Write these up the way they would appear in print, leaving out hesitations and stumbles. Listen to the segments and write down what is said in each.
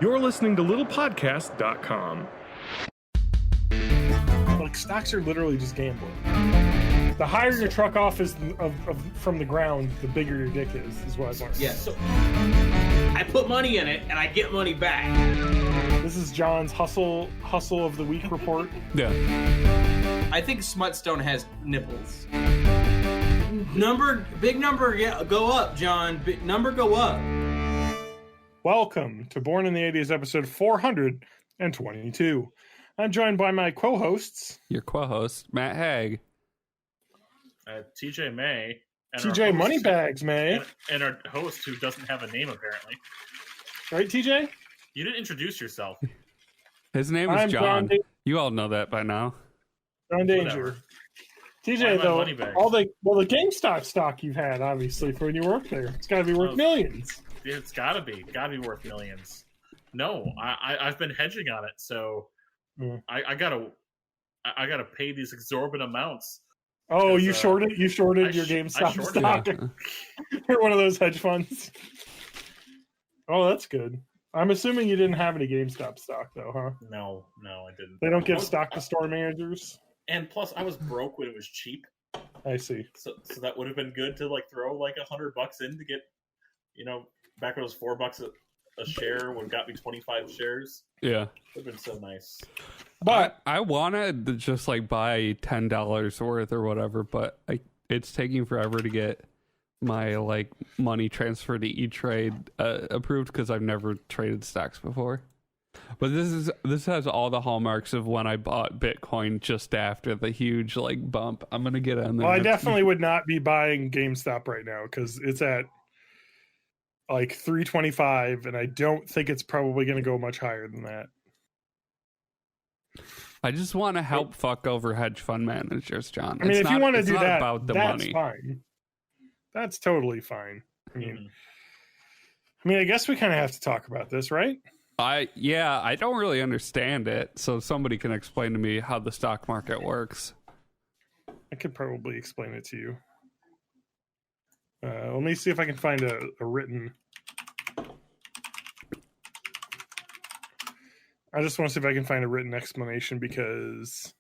You're listening to littlepodcast.com. Like, stocks are literally just gambling. The higher your truck off is from the ground, the bigger your dick is what I've learned. Yeah, so I put money in it and I get money back. This is John's hustle of the week report. Yeah. I think Smutstone has nipples. Big number, yeah, go up, John. Big number, go up. Welcome to Born in the 80s, episode 422. I'm joined by my co-hosts. Your co-host, Matt Haig. TJ May. And TJ Moneybags May. And our host, who doesn't have a name, apparently. Right, TJ? You didn't introduce yourself. His name is John. You all know that by now. John Danger. TJ, though, the GameStop stock you've had, obviously, for when you work there, it's got to be worth millions. It's got to be worth millions. No, I've been hedging on it, so I gotta pay these exorbitant amounts. Oh, you shorted your GameStop stock. You're one of those hedge funds. Oh, that's good. I'm assuming you didn't have any GameStop stock, though, huh? No, I didn't. They don't give stock to store managers. And plus, I was broke when it was cheap. I see. So that would have been good to throw $100 in to get, back when it was $4 a share when it got me 25 shares. Yeah, would have been so nice. But I wanted to just buy $10 worth or whatever, but it's taking forever to get my money transferred to E-Trade approved because I've never traded stocks before. But this has all the hallmarks of when I bought Bitcoin just after the huge bump. I'm gonna get on there. Well, I definitely would not be buying GameStop right now because it's at $325, and I don't think it's probably going to go much higher than that. I just want to help fuck over hedge fund managers, John. I mean, if you want to do that, about the that's money. Fine. That's totally fine. I mean, I guess we kind of have to talk about this, right? I don't really understand it, so somebody can explain to me how the stock market works. I could probably explain it to you. Let me see if I can find a written. I just want to see if I can find a written explanation because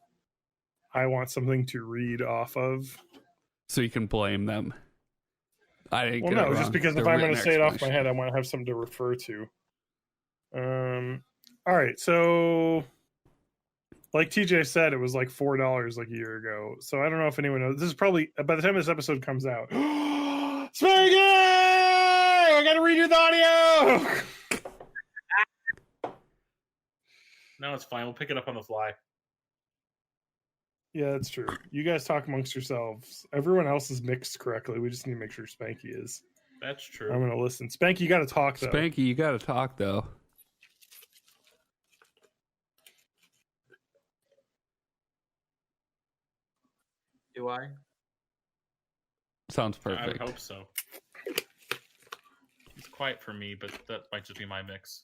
I want something to read off of. So you can blame them. Just because if I'm going to say it off my head, I want to have something to refer to. All right, so like TJ said, it was $4 a year ago. So I don't know if anyone knows. This is probably by the time this episode comes out. Spanky! I gotta redo the audio. No, it's fine. We'll pick it up on the fly. Yeah, that's true. You guys talk amongst yourselves. Everyone else is mixed correctly. We just need to make sure Spanky is. That's true. I'm gonna listen. Spanky, you gotta talk though. Spanky, you gotta talk though. Do I? Sounds perfect. I would hope so. It's quiet for me, but that might just be my mix.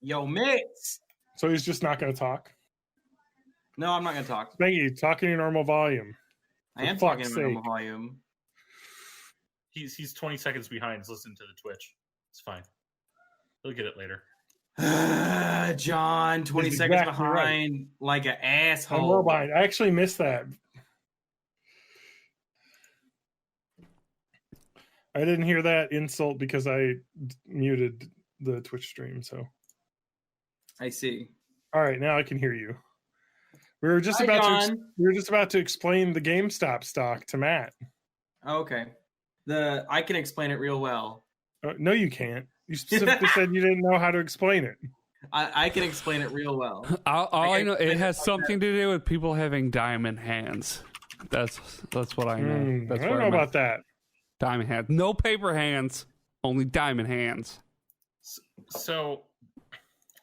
Yo, Mix! So he's just not gonna talk? No, I'm not going to talk. Spanky, talk in your normal volume. I am talking in my normal volume. He's 20 seconds behind. He's listening to the Twitch. It's fine. He'll get it later. John, 20 That's seconds exactly behind, right. like an asshole. I'm more behind. I actually missed that. I didn't hear that insult because I muted the Twitch stream. So I see. All right, now I can hear you. We were just about to explain the GameStop stock to Matt. Okay. I can explain it real well. No, you can't. You specifically said you didn't know how to explain it. I can explain it real well. All I know, it has something to do with people having diamond hands. That's what I know. I don't know about that. Diamond hands. No paper hands. Only diamond hands. So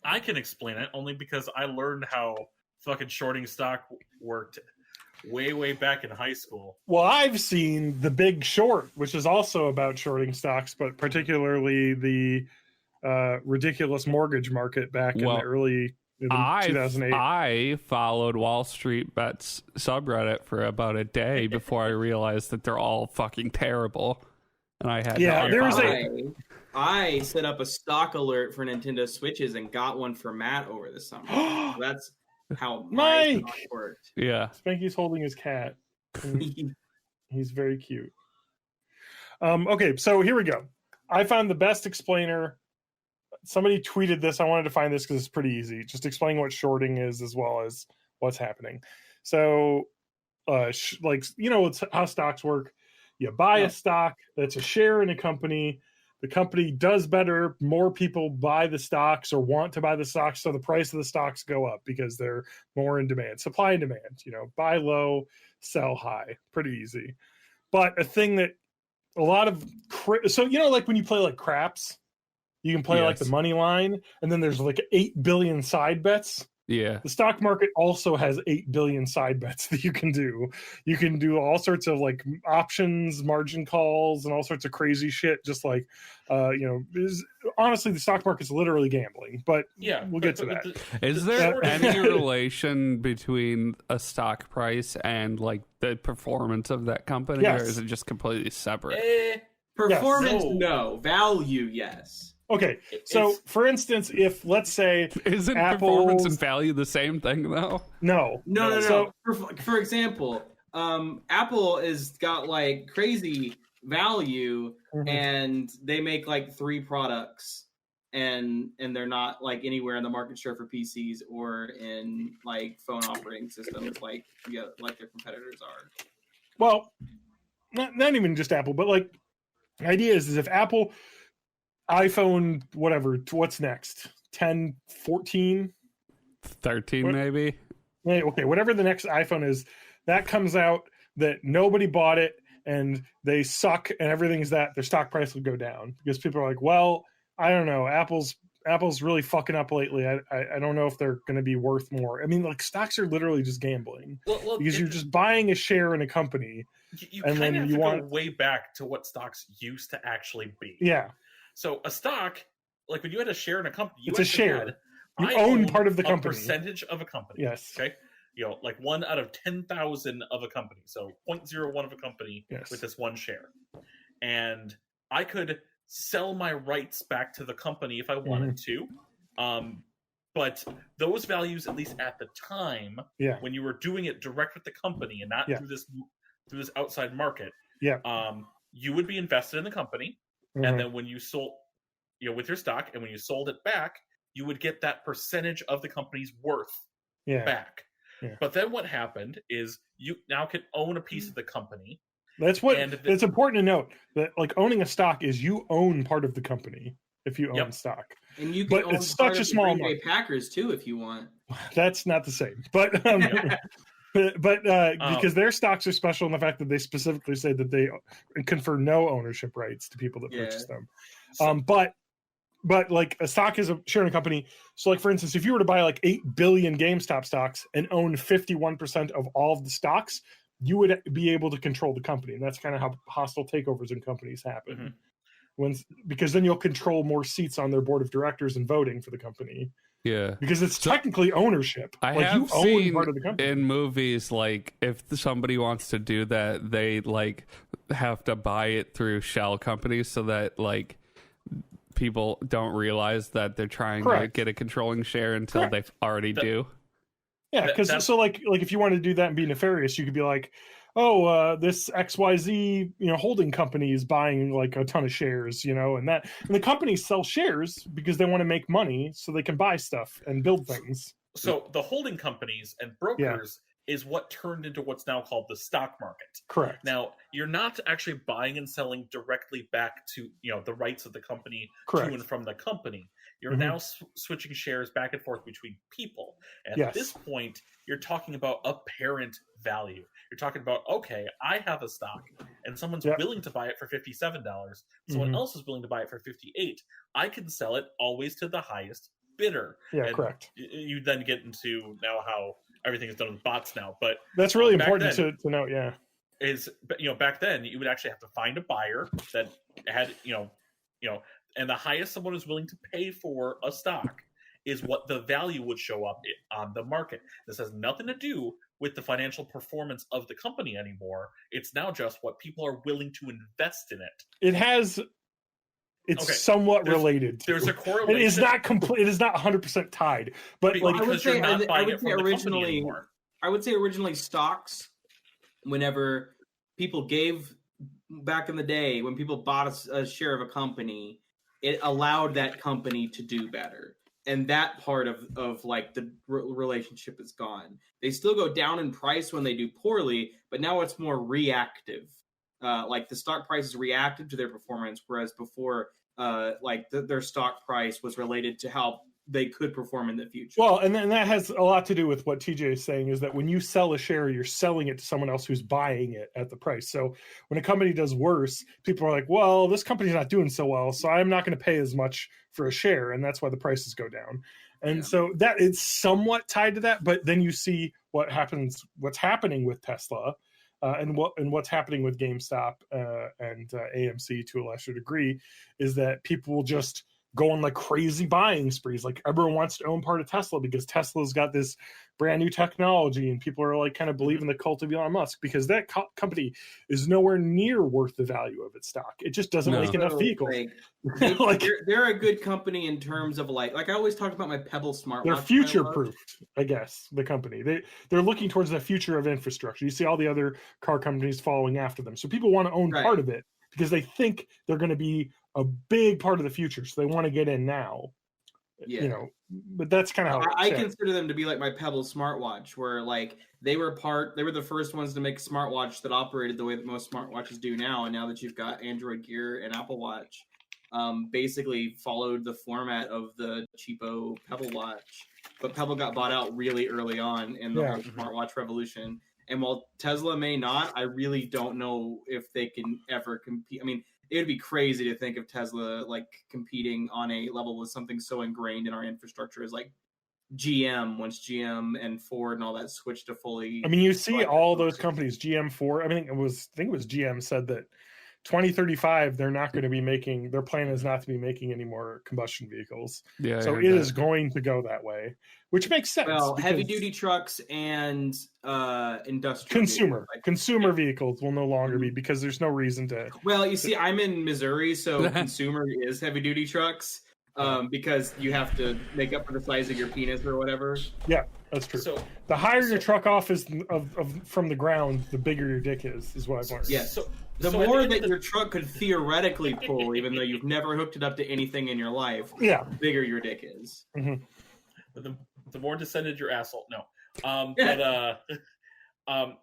I can explain it only because I learned how fucking shorting stock worked way back in high school. Well, I've seen The Big Short, which is also about shorting stocks, but particularly the ridiculous mortgage market back in the early 2008. I followed Wall Street Bets subreddit for about a day before I realized that they're all fucking terrible. And I had I set up a stock alert for Nintendo Switches and got one for Matt over the summer. So that's how my Mike! stock worked. Yeah. Spanky's holding his cat. He's very cute. Okay, so here we go. I found the best explainer. Somebody tweeted this. I wanted to find this because it's pretty easy. Just explain what shorting is as well as what's happening. So, like, you know, it's how stocks work. You buy a stock that's a share in a company. The company does better. More people buy the stocks or want to buy the stocks, so the price of the stocks go up because they're more in demand. Supply and demand. You know, buy low, sell high. Pretty easy. But a thing that a lot of so you know, like when you play like craps, you can play like the money line, and then there's like 8 billion side bets. Yeah. The stock market also has 8 billion side bets that you can do. You can do all sorts of like options, margin calls, and all sorts of crazy shit. Just like, honestly, the stock market's literally gambling. But we'll get to that. Is there any relation between a stock price and like the performance of that company, or is it just completely separate? Performance, no. Value, yes. Okay, so for instance, if let's say isn't performance and value the same thing though? No. So, for example, Apple has got like crazy value, and they make like 3 products, and they're not like anywhere in the market share for PCs or in like phone operating systems like their competitors are. Well, not even just Apple, but like the idea is if Apple iPhone, whatever, what's next? 10, 14? 13 maybe? Okay, whatever the next iPhone is, that comes out that nobody bought it and they suck and everything's that, their stock price will go down because people are like, well, I don't know, Apple's really fucking up lately. I don't know if they're going to be worth more. I mean, like stocks are literally just gambling because you're just buying a share in a company. You kind of have to go way back to what stocks used to actually be. Yeah. So a stock, like when you had a share in a company, it's a share. You own part of the company. Percentage of a company. Yes. Okay. You know, like 1 out of 10,000 of a company. So 0.01 of a company with this one share. And I could sell my rights back to the company if I wanted to. But those values, at least at the time, when you were doing it direct with the company and not through this outside market, you would be invested in the company. And then when you sold, with your stock, and when you sold it back, you would get that percentage of the company's worth back. Yeah. But then what happened is you now can own a piece of the company. That's what it's important to note that like owning a stock is you own part of the company if you own stock. And you can own it's such a small Green Bay Packers too if you want. That's not the same, but because their stocks are special in the fact that they specifically say that they confer no ownership rights to people that purchase them. But like a stock is a share in a company. So like, for instance, if you were to buy like 8 billion GameStop stocks and own 51% of all of the stocks, you would be able to control the company. And that's kind of how hostile takeovers in companies happen. Because then you'll control more seats on their board of directors and voting for the company. Yeah, because it's technically ownership. I like have you own seen part of the company. In movies, like if somebody wants to do that, they like have to buy it through shell companies so that like people don't realize that they're trying to get a controlling share until they already do. Yeah, because so like if you want to do that and be nefarious, you could be like, this XYZ holding company is buying like a ton of shares, and the companies sell shares because they want to make money so they can buy stuff and build things. So the holding companies and brokers is what turned into what's now called the stock market. Correct. Now, you're not actually buying and selling directly back to the rights of the company to and from the company. You're now switching shares back and forth between people. And at this point, you're talking about apparent value. You're talking about, okay, I have a stock and someone's willing to buy it for $57. Someone else is willing to buy it for $58. I can sell it always to the highest bidder. Yeah, and correct. You then get into now how everything is done with bots now. But that's really important to note, is back then you would actually have to find a buyer that had and the highest someone is willing to pay for a stock is what the value would show up on the market. This has nothing to do with the financial performance of the company anymore. It's now just what people are willing to invest in it. It has It's somewhat There's- related. There's a correlation. It is not complete. It is not 100% tied. But like, because you're not buying it from the company anymore. I would say originally stocks, whenever people gave back in the day, when people bought a share of a company, it allowed that company to do better. And that part of like the relationship is gone. They still go down in price when they do poorly, but now it's more reactive. Like the stock price is reactive to their performance, whereas before, their stock price was related to how they could perform in the future. Well, and that has a lot to do with what TJ is saying, is that when you sell a share, you're selling it to someone else who's buying it at the price. So when a company does worse, people are like, well, this company's not doing so well, so I'm not going to pay as much for a share. And that's why the prices go down. And so that it's somewhat tied to that. But then you see what's happening with Tesla and what's happening with GameStop and AMC to a lesser degree, is that people will just go on like crazy buying sprees. Like everyone wants to own part of Tesla because Tesla's got this brand new technology, and people are like kind of believing the cult of Elon Musk, because that company is nowhere near worth the value of its stock. It just doesn't make enough vehicles. Like, they're a good company in terms of like I always talk about my Pebble smartwatch. They're future proofed, I guess. The company they're looking towards the future of infrastructure. You see all the other car companies following after them, so people want to own part of it because they think they're going to be a big part of the future, so they want to get in now. You know, but that's kind of how I consider them to be like my Pebble smartwatch, where like they were the first ones to make a smartwatch that operated the way that most smartwatches do now. And now that you've got Android Gear and Apple Watch, basically followed the format of the cheapo Pebble watch. But Pebble got bought out really early on in the whole smartwatch revolution. And while Tesla may not, I really don't know if they can ever compete. I mean, it would be crazy to think of Tesla like competing on a level with something so ingrained in our infrastructure as like GM, once GM and Ford and all that switched to fully. I mean, you see all those companies, GM, Ford. I think it was GM said that 2035 they're not going to be making. Their plan is not to be making any more combustion vehicles. Yeah, so it is going to go that way, which makes sense. Well, heavy duty trucks and industrial consumer vehicles will no longer be, because there's no reason to. Well, you see, I'm in Missouri, so consumer is heavy duty trucks, because you have to make up for the size of your penis or whatever. Yeah, that's true. So the higher your truck off is from the ground, the bigger your dick is what I've learned. Yeah. The more that your truck could theoretically pull, even though you've never hooked it up to anything in your life, the bigger your dick is. Mm-hmm. The more descended your asshole. No.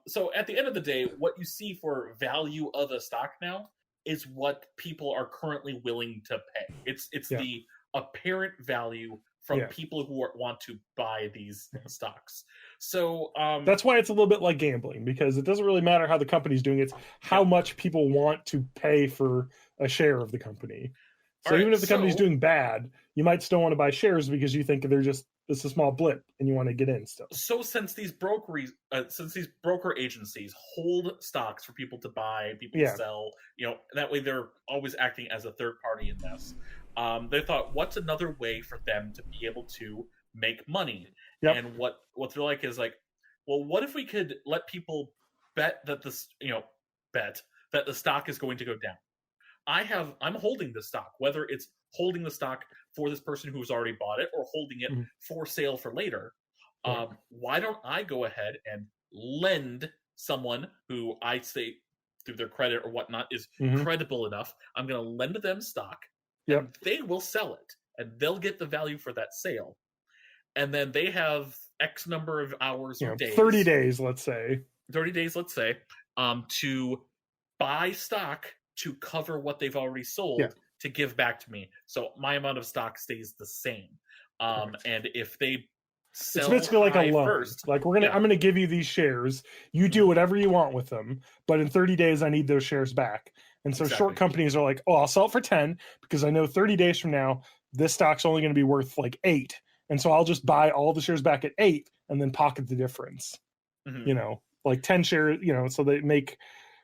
So at the end of the day, what you see for value of a stock now is what people are currently willing to pay. It's the apparent value from people who want to buy these stocks. So that's why it's a little bit like gambling, because it doesn't really matter how the company's doing. It's how much people want to pay for a share of the company. So even if the company's doing bad, you might still want to buy shares because you think it's a small blip and you want to get in still. So since these broker agencies hold stocks for people to buy, people to sell, that way they're always acting as a third party in this. They thought, what's another way for them to be able to make money? Yep. And what they're like is like, well, what if we could let people bet that the stock is going to go down? I'm holding the stock, whether it's holding the stock for this person who's already bought it or holding it for sale for later. Why don't I go ahead and lend someone who I say through their credit or whatnot is credible enough? I'm going to lend them stock. And they will sell it, and they'll get the value for that sale. And then they have X number of hours or days. 30 days, let's say. 30 days, let's say, to buy stock to cover what they've already sold to give back to me. So my amount of stock stays the same. And if they sell, it's basically like a loan. First, like I'm gonna give you these shares. You do whatever you want with them, but in 30 days I need those shares back. And so short companies are like, oh, I'll sell it for 10 because I know 30 days from now this stock's only going to be worth like 8, and so I'll just buy all the shares back at 8 and then pocket the difference. Like 10 shares. So they make.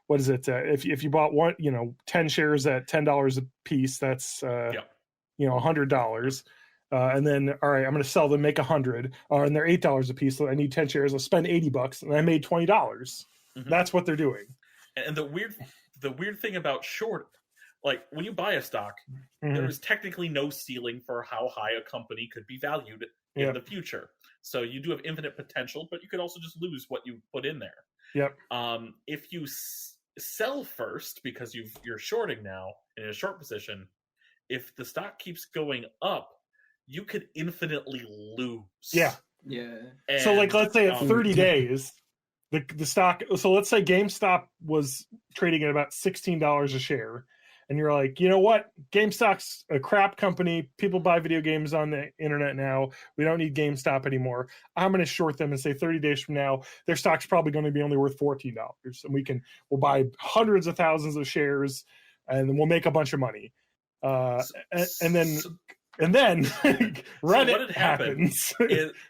What is it? If you bought 10 shares at $10 a piece, that's $100. And then, all right, I'm going to sell them, make 100, and they're $8 a piece. So I need 10 shares. I'll spend $80, and I made $20. That's what they're doing. And the weird thing about short, like when you buy a stock, there is technically no ceiling for how high a company could be valued in the future. So you do have infinite potential, but you could also just lose what you put in there. Yep. If you sell first because you're shorting now in a short position, if the stock keeps going up, you could infinitely lose. Yeah. Yeah. And, so like, let's say at 30 days, the stock. So let's say GameStop was trading at about $16 a share, and you're like, you know what? GameStop's a crap company. People buy video games on the internet now. We don't need GameStop anymore. I'm going to short them and say 30 days from now, their stock's probably going to be only worth $14, and we'll buy hundreds of thousands of shares, and then we'll make a bunch of money. And then Reddit happens.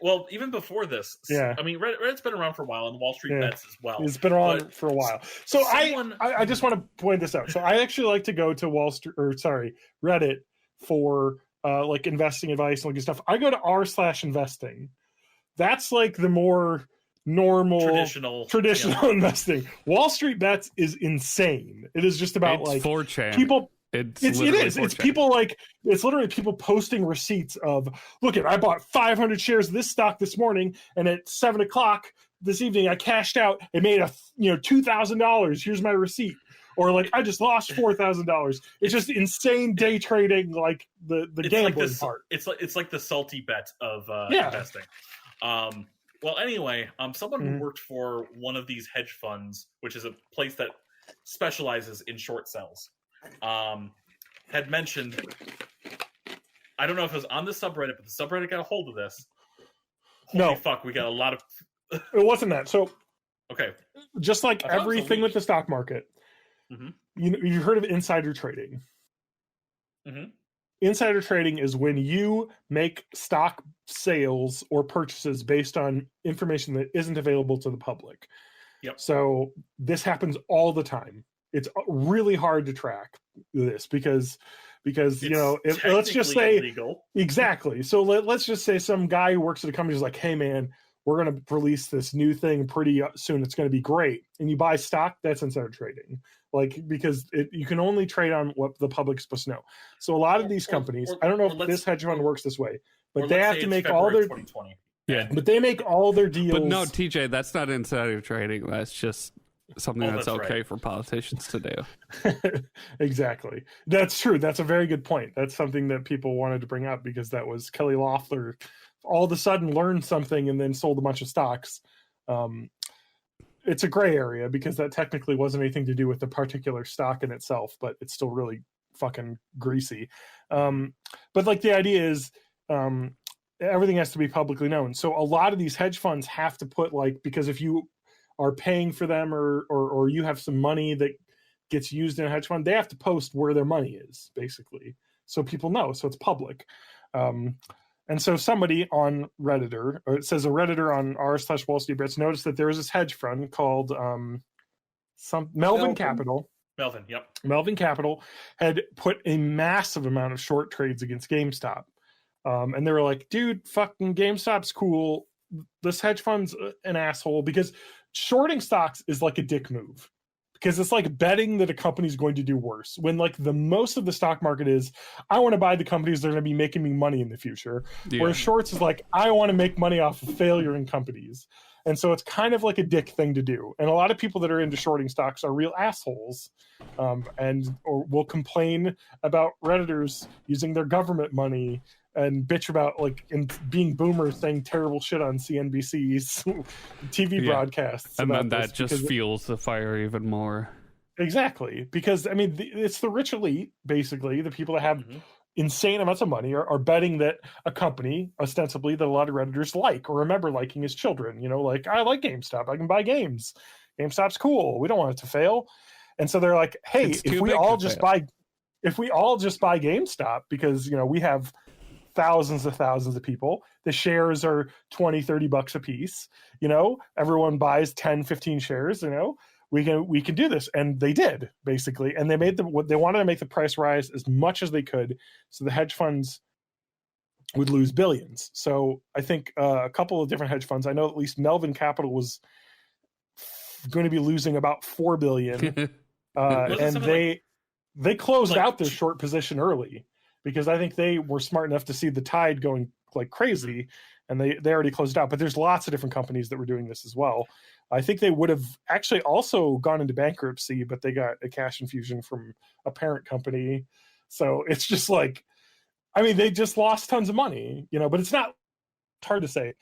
Well, even before this, yeah. I mean, Reddit's been around for a while, and Wall Street Bets as well. It's been around for a while. So I just want to point this out. So I actually like to go to Reddit for like investing advice and like stuff. I go to r/investing. That's like the more normal traditional investing. Wall Street Bets is insane. It is just about it's 4chan. People. It is. It's people it's literally people posting receipts of, look I bought 500 shares of this stock this morning, and at 7:00 this evening I cashed out. It made $2,000. Here's my receipt. Or like I just lost $4,000. It's just insane day trading, like the gambling part. It's like the salty bet of investing. Well, anyway, someone who worked for one of these hedge funds, which is a place that specializes in short sells, had mentioned, I don't know if it was on the subreddit, but the subreddit got a hold of this. Holy fuck, we got a lot of... It wasn't that. So, okay. Just like everything with the stock market, you heard of insider trading. Insider trading is when you make stock sales or purchases based on information that isn't available to the public. Yep. So this happens all the time. It's really hard to track this because let's just say illegal. Exactly. So let's just say some guy who works at a company is like, hey man, we're going to release this new thing pretty soon. It's going to be great. And you buy stock, that's insider trading. Like, because you can only trade on what the public's supposed to know. So a lot of these companies, I don't know if this hedge fund works this way, but they have to make all their 2020. Yeah. But they make all their deals. But no, TJ, that's not insider trading. That's just something that's okay for politicians to do. Exactly. That's true. That's a very good point. That's something that people wanted to bring up because that was Kelly Loeffler all of a sudden learned something and then sold a bunch of stocks. It's a gray area because that technically wasn't anything to do with the particular stock in itself, but it's still really fucking greasy. But like the idea is everything has to be publicly known. So a lot of these hedge funds have to put because if you are paying for them or you have some money that gets used in a hedge fund, they have to post where their money is basically. So people know, so it's public. And so somebody on Redditor, or it says a Redditor on r/Wall Street Bets, noticed that there was this hedge fund called Melvin Capital. Melvin, yep. Melvin Capital had put a massive amount of short trades against GameStop. And they were like, dude, fucking GameStop's cool. This hedge fund's an asshole because shorting stocks is like a dick move. Because it's like betting that a company's going to do worse. When the most of the stock market is, I want to buy the companies that are going to be making me money in the future. Yeah. Whereas shorts is I want to make money off of failure in companies. And so it's kind of like a dick thing to do. And a lot of people that are into shorting stocks are real assholes or will complain about Redditors using their government money and bitch about and being boomers saying terrible shit on CNBC's TV broadcasts. And then that just fuels the fire even more. Exactly. Because, I mean, it's the rich elite, basically, the people that have insane amounts of money are betting that a company, ostensibly, that a lot of Redditors like or remember liking as children. I like GameStop. I can buy games. GameStop's cool. We don't want it to fail. And so they're like, hey, if we all just buy GameStop because, we have thousands of people, the shares are $20-$30 a piece, everyone buys 10-15 shares, we can do this. And they did, basically, and they wanted to make the price rise as much as they could so the hedge funds would lose billions. So I think a couple of different hedge funds, I know at least Melvin Capital was going to be losing about $4 billion. And they they closed out their short position early because I think they were smart enough to see the tide going like crazy, and they already closed out. But there's lots of different companies that were doing this as well. I think they would have actually also gone into bankruptcy, but they got a cash infusion from a parent company. So it's just like, I mean, they just lost tons of money, you know, but it's hard to say.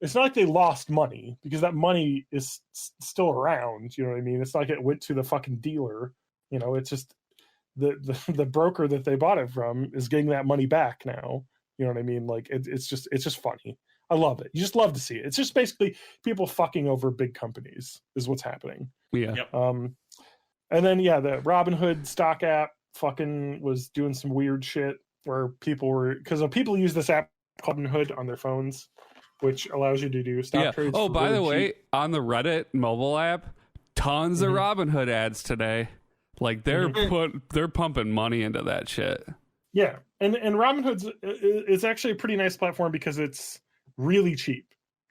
It's not like they lost money because that money is still around. You know what I mean? It's not like it went to the fucking dealer. You know, it's just the broker that they bought it from is getting that money back now. You know what I mean? Like it's just funny. I love it. You just love to see it. It's just basically people fucking over big companies is what's happening. Yeah. Yep. And then the Robinhood stock app fucking was doing some weird shit where people use this app called Robinhood on their phones, which allows you to do stock trades. Oh, by really the way, cheap. on the Reddit mobile app, tons of Robinhood ads today. Like they're pumping money into that shit. Yeah, and Robinhood's is actually a pretty nice platform because it's really cheap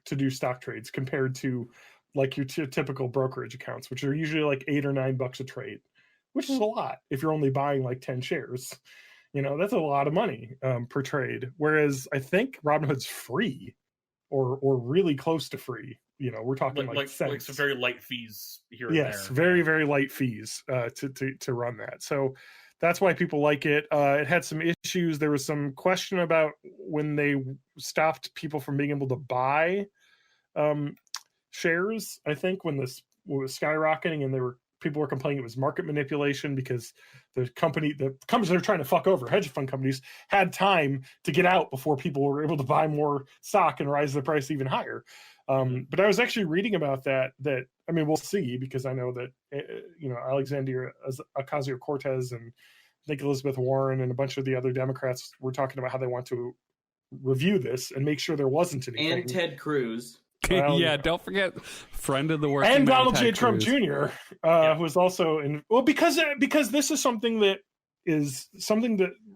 to do stock trades compared to like your typical brokerage accounts, which are usually like $8 or $9 a trade, which is a lot if you're only buying like 10 shares. You know, that's a lot of money per trade. Whereas I think Robinhood's free or really close to free. You know, we're talking like cents. some very light fees here and there. Yes, very, very light fees to run that. So that's why people like it. It had some issues. There was some question about when they stopped people from being able to buy shares. I think when this was skyrocketing and people were complaining it was market manipulation because the companies they're trying to fuck over, hedge fund companies, had time to get out before people were able to buy more stock and rise the price even higher. But I was actually reading about that I mean, we'll see, because I know that, Alexandria Ocasio-Cortez and I think Elizabeth Warren and a bunch of the other Democrats were talking about how they want to review this and make sure there wasn't anything. And Ted Cruz. Well, yeah, don't forget friend of the working and man, Donald Ted J. Trump Cruz. Jr., who was also because this is something that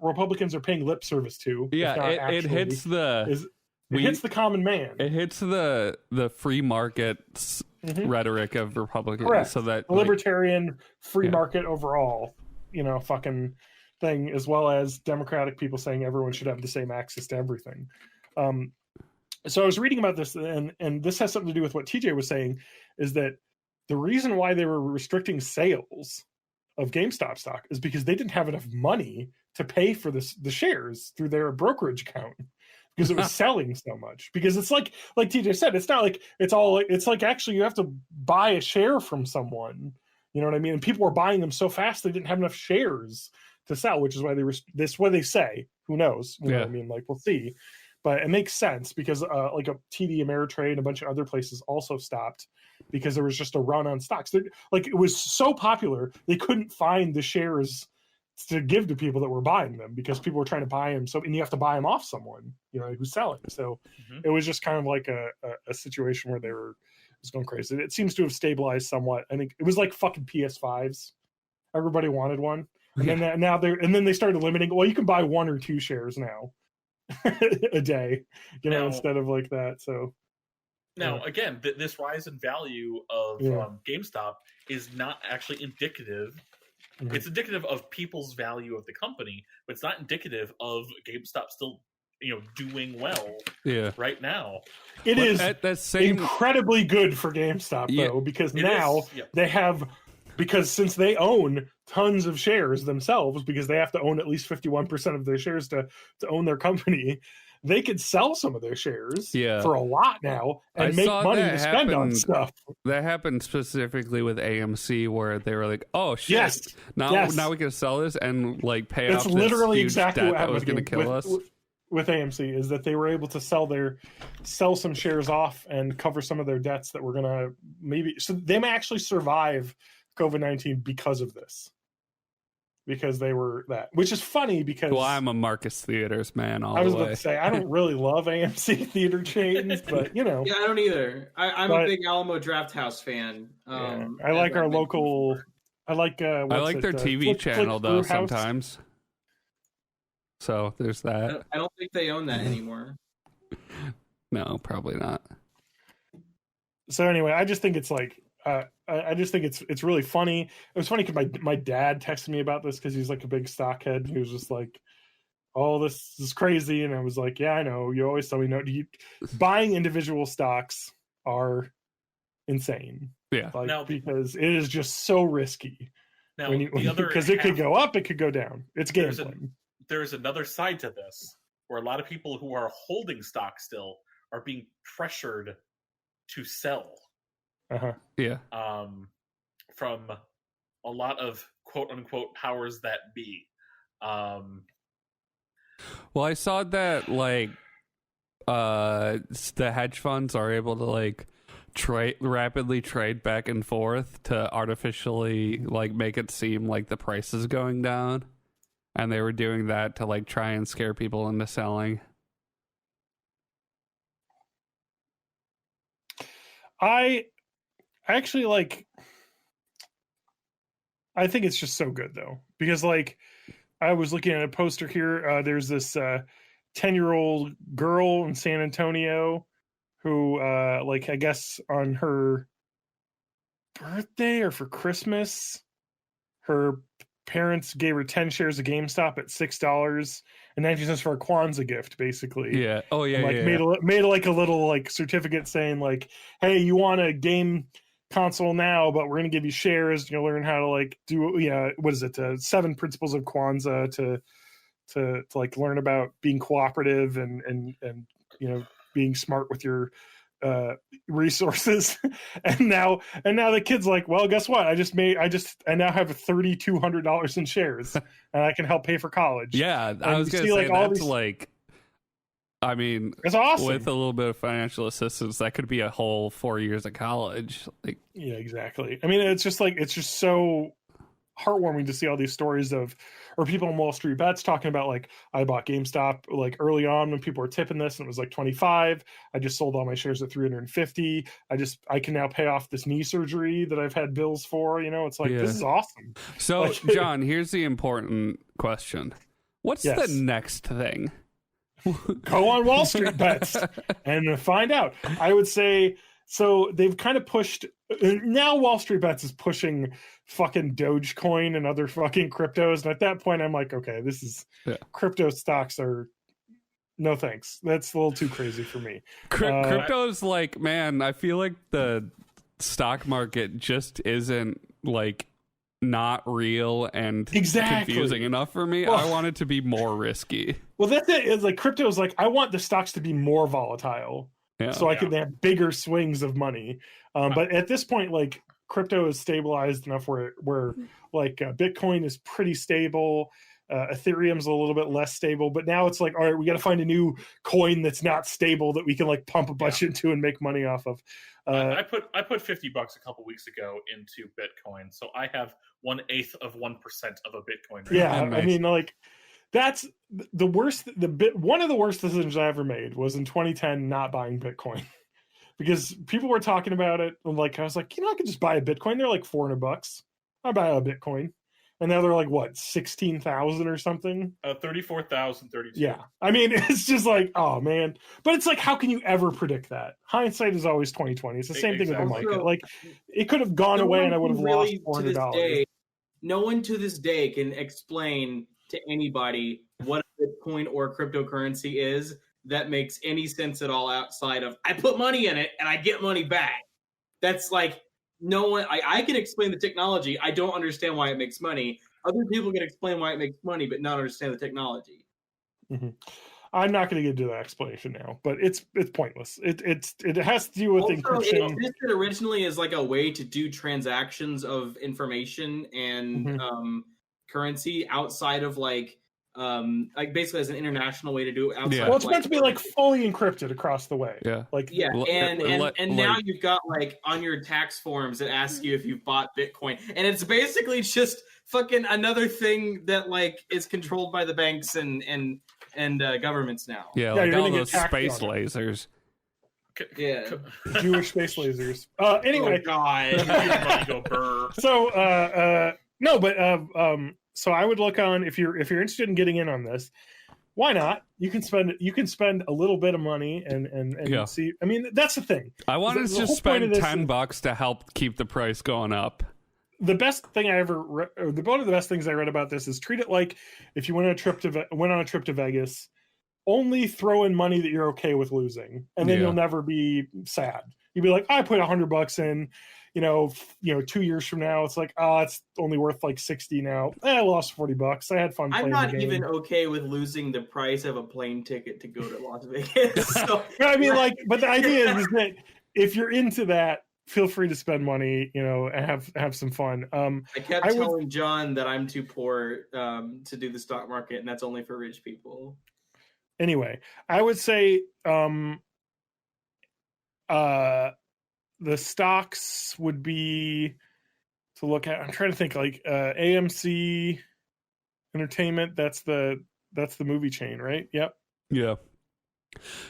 Republicans are paying lip service to. Yeah, it hits hits the common man. It hits the free market rhetoric of Republicans. Correct. So that libertarian free market overall, fucking thing, as well as Democratic people saying everyone should have the same access to everything. So I was reading about this, and this has something to do with what TJ was saying, is that the reason why they were restricting sales of GameStop stock is because they didn't have enough money to pay for the shares through their brokerage account because it was selling so much. Because it's like TJ said, it's not like it's like actually you have to buy a share from someone. You know what I mean? And people were buying them so fast they didn't have enough shares to sell, which is why that's what they say. Who knows? You know what I mean? Like, we'll see. But it makes sense because like a TD Ameritrade and a bunch of other places also stopped because there was just a run on stocks. Like, it was so popular, they couldn't find the shares to give to people that were buying them because people were trying to buy them. So, and you have to buy them off someone, who's selling. So it was just kind of like a situation where it was going crazy. It seems to have stabilized somewhat. I think it was like fucking PS5s. Everybody wanted one. And then they started limiting. Well, you can buy 1 or 2 shares now. A day, instead of like that. So now again, this rise in value of GameStop is not actually indicative. It's indicative of people's value of the company, but it's not indicative of GameStop still doing well right now. It is incredibly good for GameStop though, because now they have, because since they own tons of shares themselves, because they have to own at least 51% of their shares to own their company, they could sell some of their shares for a lot now and make money to spend on stuff. That happened specifically with AMC, where they were like, "Oh shit, now we can sell this and like pay off." It's literally exactly what happened was going to kill us. With AMC is that they were able to sell some shares off and cover some of their debts that were going to so they may actually survive COVID-19 because of this. Because they were that, which is funny because I'm a Marcus Theaters man. I was about to say I don't really love AMC theater chains, but Yeah, I don't either. I'm a big Alamo Drafthouse fan. I like our local. I like their TV channel though sometimes. So there's that. I don't think they own that anymore. No, probably not. So anyway, I just think it's like I just think it's really funny. It was funny because my dad texted me about this because he's like a big stock head. He was just like, "Oh, this is crazy," and I was like, "Yeah, I know. You always tell me no. Buying individual stocks are insane. Yeah, like, now, because it is just so risky. Now, because it could go up, it could go down. It's gambling. There's another side to this where a lot of people who are holding stock still are being pressured to sell. Yeah. From a lot of quote unquote powers that be. Well, I saw that like the hedge funds are able to like rapidly trade back and forth to artificially like make it seem like the price is going down, and they were doing that to like try and scare people into selling. I actually I think it's just so good though, because like I was looking at a poster here. There's this 10-year-old girl in San Antonio who I guess on her birthday or for Christmas, her parents gave her 10 shares of GameStop at $6.90 for a Kwanzaa gift, basically. Yeah. Oh yeah. Made like a little like certificate saying like, hey, you want a game console now, but we're going to give you shares. You'll learn how to like do what is it? 7 principles of Kwanzaa to like learn about being cooperative and being smart with your resources. and now the kid's like, well, guess what? I now have $3,200 in shares and I can help pay for college. Yeah. And I was going to say that's like, I mean, it's awesome. With a little bit of financial assistance, that could be a whole 4 years of college. Like, yeah, exactly. I mean, it's just so heartwarming to see all these stories or people on Wall Street Bets talking about like, I bought GameStop like early on when people were tipping this and it was like 25. I just sold all my shares at 350. I can now pay off this knee surgery that I've had bills for. It's like, This is awesome. So, like, John, here's the important question. What's the next thing? Go on Wall Street Bets and find out. I would say, so they've kind of pushed, now Wall Street Bets is pushing fucking Dogecoin and other fucking cryptos. And at that point, I'm like, okay, this is crypto stocks are no thanks. That's a little too crazy for me. Crypto's like, man, I feel like the stock market just isn't like not real and confusing enough for me. I want it to be more risky. Well, that's it. It's like crypto is like, I want the stocks to be more volatile. So I can have bigger swings of money. But at this point, like crypto is stabilized enough where like Bitcoin is pretty stable. Ethereum's a little bit less stable, but now it's like, all right, we got to find a new coin that's not stable that we can like pump a bunch into and make money off of. I put $50 a couple weeks ago into Bitcoin, so I have 1/8 of 1% of a Bitcoin. Nice. I mean, like that's the worst. One of the worst decisions I ever made was in 2010 not buying Bitcoin because people were talking about it. And like I was like, I could just buy a Bitcoin. They're like $400. I'll buy a Bitcoin. And now they're like, what, 16,000 or something? 34,032. Yeah. I mean, it's just like, oh, man. But it's like, how can you ever predict that? Hindsight is always 20/20. It's the same thing with the market. Like, it could have gone away and I would have lost $400. No one to this day can explain to anybody what a Bitcoin or cryptocurrency is that makes any sense at all outside of, I put money in it and I get money back. That's like, no one. I can explain the technology. I don't understand why it makes money. Other people can explain why it makes money, but not understand the technology. Mm-hmm. I'm not going to get into that explanation now, but it's pointless. It has to do with encryption. It existed originally as like a way to do transactions of information and currency outside of like basically as an international way to do it outside. Yeah. Well, it's meant to be like fully encrypted across the way. Yeah. Like and now you've got like on your tax forms that ask you if you've bought Bitcoin, and it's basically just fucking another thing that like is controlled by the banks and governments now. Yeah, like all those space lasers. Yeah, Jewish space lasers. Anyway, oh, God. Go brrr. So no, but so I would look on if you're interested in getting in on this. why not? You can spend a little bit of money and see. I mean, that's the thing. I want to just spend $10 to help keep the price going up. The best thing I ever one of the best things I read about this is treat it like if you went on a trip to Vegas, only throw in money that you're okay with losing, and then you'll never be sad. You'd be like, I put $100 in, 2 years from now, it's like, it's only worth like 60 now. I lost $40. I had fun. I'm not even okay with losing the price of a plane ticket to go to Las Vegas. So. I mean, but the idea is that if you're into that, feel free to spend money, and have some fun. I kept telling John that I'm too poor to do the stock market, and that's only for rich people. Anyway, I would say the stocks would be to look at. I'm trying to think like AMC Entertainment. That's the movie chain, right? Yep. Yeah.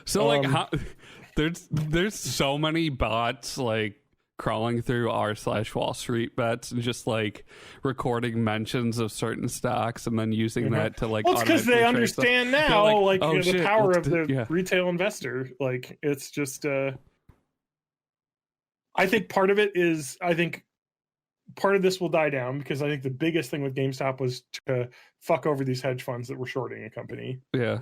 So there's so many bots like crawling through r/Wall Street bets and just like recording mentions of certain stocks and then using that to like. Well, it's because they understand now the power of the retail investor. Like it's just. I think part of it is. I think part of this will die down because I think the biggest thing with GameStop was to fuck over these hedge funds that were shorting a company. Yeah.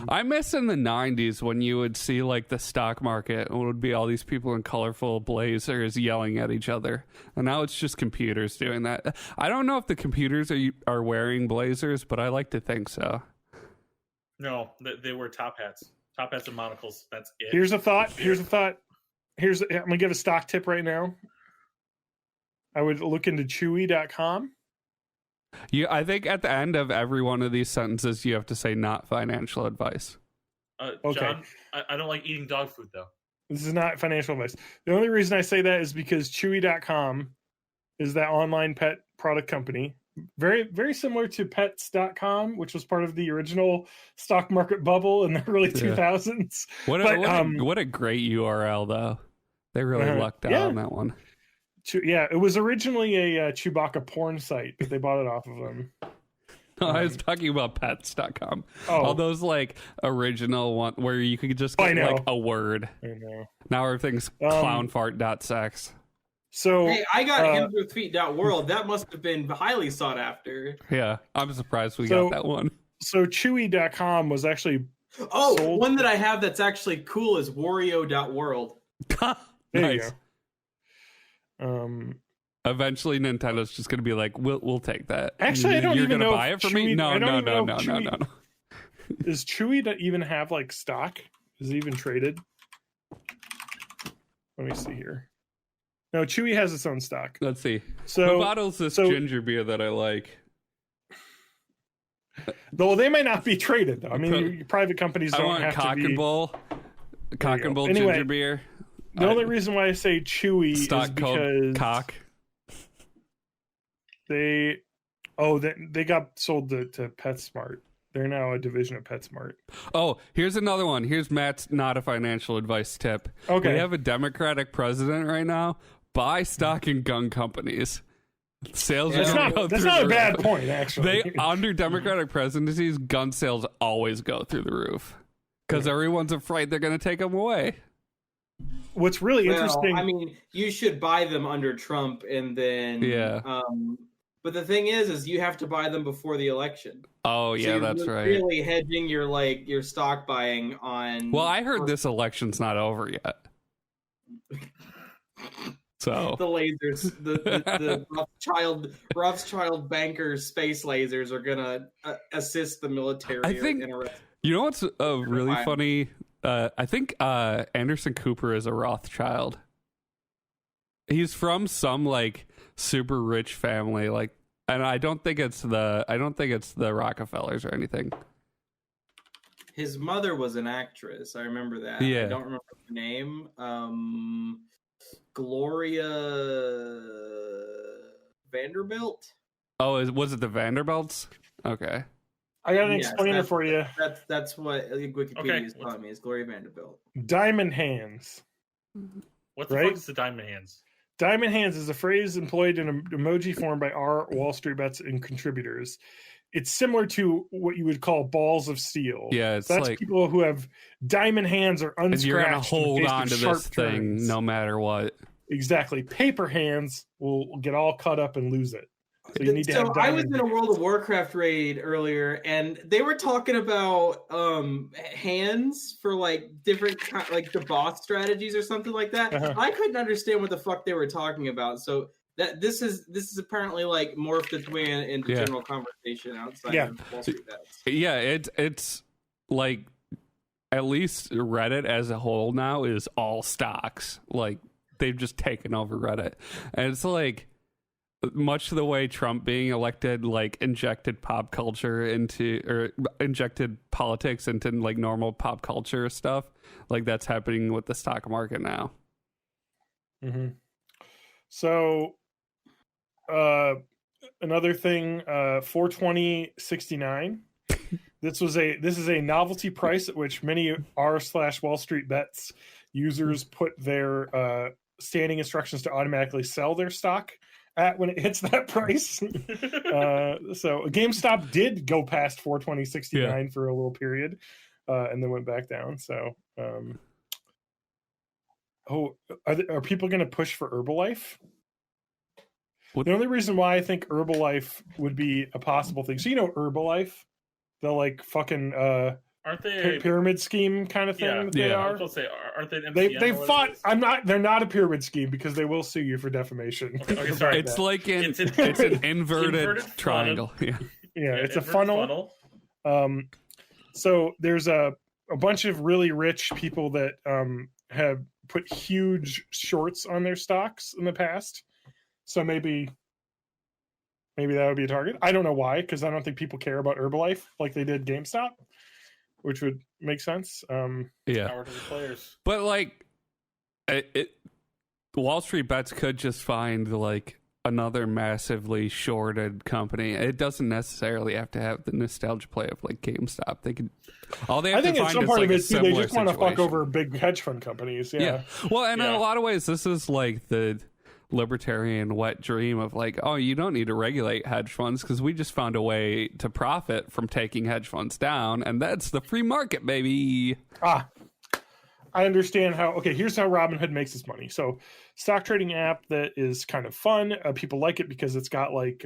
I miss in the 90s when you would see like the stock market and it would be all these people in colorful blazers yelling at each other. And now it's just computers doing that. I don't know if the computers are wearing blazers, but I like to think so. No, they wear top hats and monocles. That's it. Here's a thought. I'm going to give a stock tip right now. I would look into Chewy.com. I think at the end of every one of these sentences, you have to say not financial advice. Okay. John, I don't like eating dog food, though. This is not financial advice. The only reason I say that is because Chewy.com is that online pet product company. Very, very similar to Pets.com, which was part of the original stock market bubble in the early 2000s. What a great URL, though. They really lucked out on that one. Yeah, it was originally a Chewbacca porn site, but they bought it off of them. No, I was talking about pets.com. All those like original one where you could just get like a word. I know. Now everything's clownfart.sex. So hey, I got hamsterfeet.world. That must have been highly sought after. Yeah, I'm surprised we got that one. So Chewy.com was actually sold. One that I have that's actually cool is Wario.world. Nice. Eventually Nintendo's just gonna be like, we'll take that. Actually, I don't even know. You're gonna buy it for me? No. Does Chewy to even have like stock? Is it even traded? Let me see here. No, Chewy has its own stock. Let's see. So who bottles this ginger beer that I like? Though they may not be traded though. I mean, private companies don't have to be. Cock and Bull ginger beer. The only reason why I say Chewy is because cock. They got sold to PetSmart. They're now a division of PetSmart. Oh, here's another one. Here's Matt's not a financial advice tip. Okay. We have a Democratic president right now. Buy stock in gun companies. Sales are going to go through That's not a bad point, actually. Under Democratic presidencies, gun sales always go through the roof because everyone's afraid they're going to take them away. What's really interesting... I mean, you should buy them under Trump and then... Yeah. But the thing is you have to buy them before the election. Oh, yeah, that's right. You're really hedging your stock buying on... Well, I heard this election's not over yet. So the lasers, the Rothschild bankers, space lasers are gonna assist the military. I think you know what's really funny. I think Anderson Cooper is a Rothschild. He's from some like super rich family, like, and I don't think it's the Rockefellers or anything. His mother was an actress. I remember that. Yeah. I don't remember her name. Gloria Vanderbilt. Oh, was it the Vanderbilts? Okay. I got an explainer for you. That's what Wikipedia is telling me. Is Gloria Vanderbilt. Diamond hands. What the fuck is the diamond hands? Diamond hands is a phrase employed in emoji form by our Wall Street bets and contributors. it's similar to what you would call balls of steel. Yeah, it's so that's like people who have diamond hands or unscratched. and you're gonna in the hold face on of to sharp this thing turns. no matter what. Exactly. Paper hands will get all cut up and lose it. So you need to have I was diamond. in a World of Warcraft raid earlier, and they were talking about hands for like different like the boss strategies or something like that. Uh-huh. I couldn't understand what the fuck they were talking about. So that this is apparently like morphed its way into general conversation outside of Wall Street Bets. Yeah, it's like at least Reddit as a whole now is all stocks. Like they've just taken over Reddit, and it's like much the way Trump being elected like injected pop culture into or injected politics into like normal pop culture stuff. Like that's happening with the stock market now. Mm-hmm. So another thing, 420.69. This is a novelty price at which many r/Wall Street Bets users put their standing instructions to automatically sell their stock at when it hits that price. So GameStop did go past 420.69 for a little period, and then went back down. So, are people going to push for Herbalife? The only reason why I think Herbalife would be a possible thing. So Herbalife, the like fucking aren't they pyramid scheme kind of thing? That they are. I was say, aren't they? An MCM they fought. They're not a pyramid scheme because they will sue you for defamation. Okay, sorry. It's like it's an inverted triangle. Yeah, it's a funnel. So there's a bunch of really rich people that have put huge shorts on their stocks in the past. So maybe that would be a target. I don't know why, because I don't think people care about Herbalife like they did GameStop, which would make sense. Power to the players. But like, Wall Street Bets could just find like another massively shorted company. It doesn't necessarily have to have the nostalgia play of like GameStop. They could. All they have to find is like a similar they just want to fuck situation. over big hedge fund companies. Yeah. Well, and in a lot of ways, this is like the libertarian wet dream of like, oh, you don't need to regulate hedge funds because we just found a way to profit from taking hedge funds down, and that's the free market, baby. I understand how. Okay, here's how Robinhood makes its money. So, stock trading app that is kind of fun. People like it because it's got like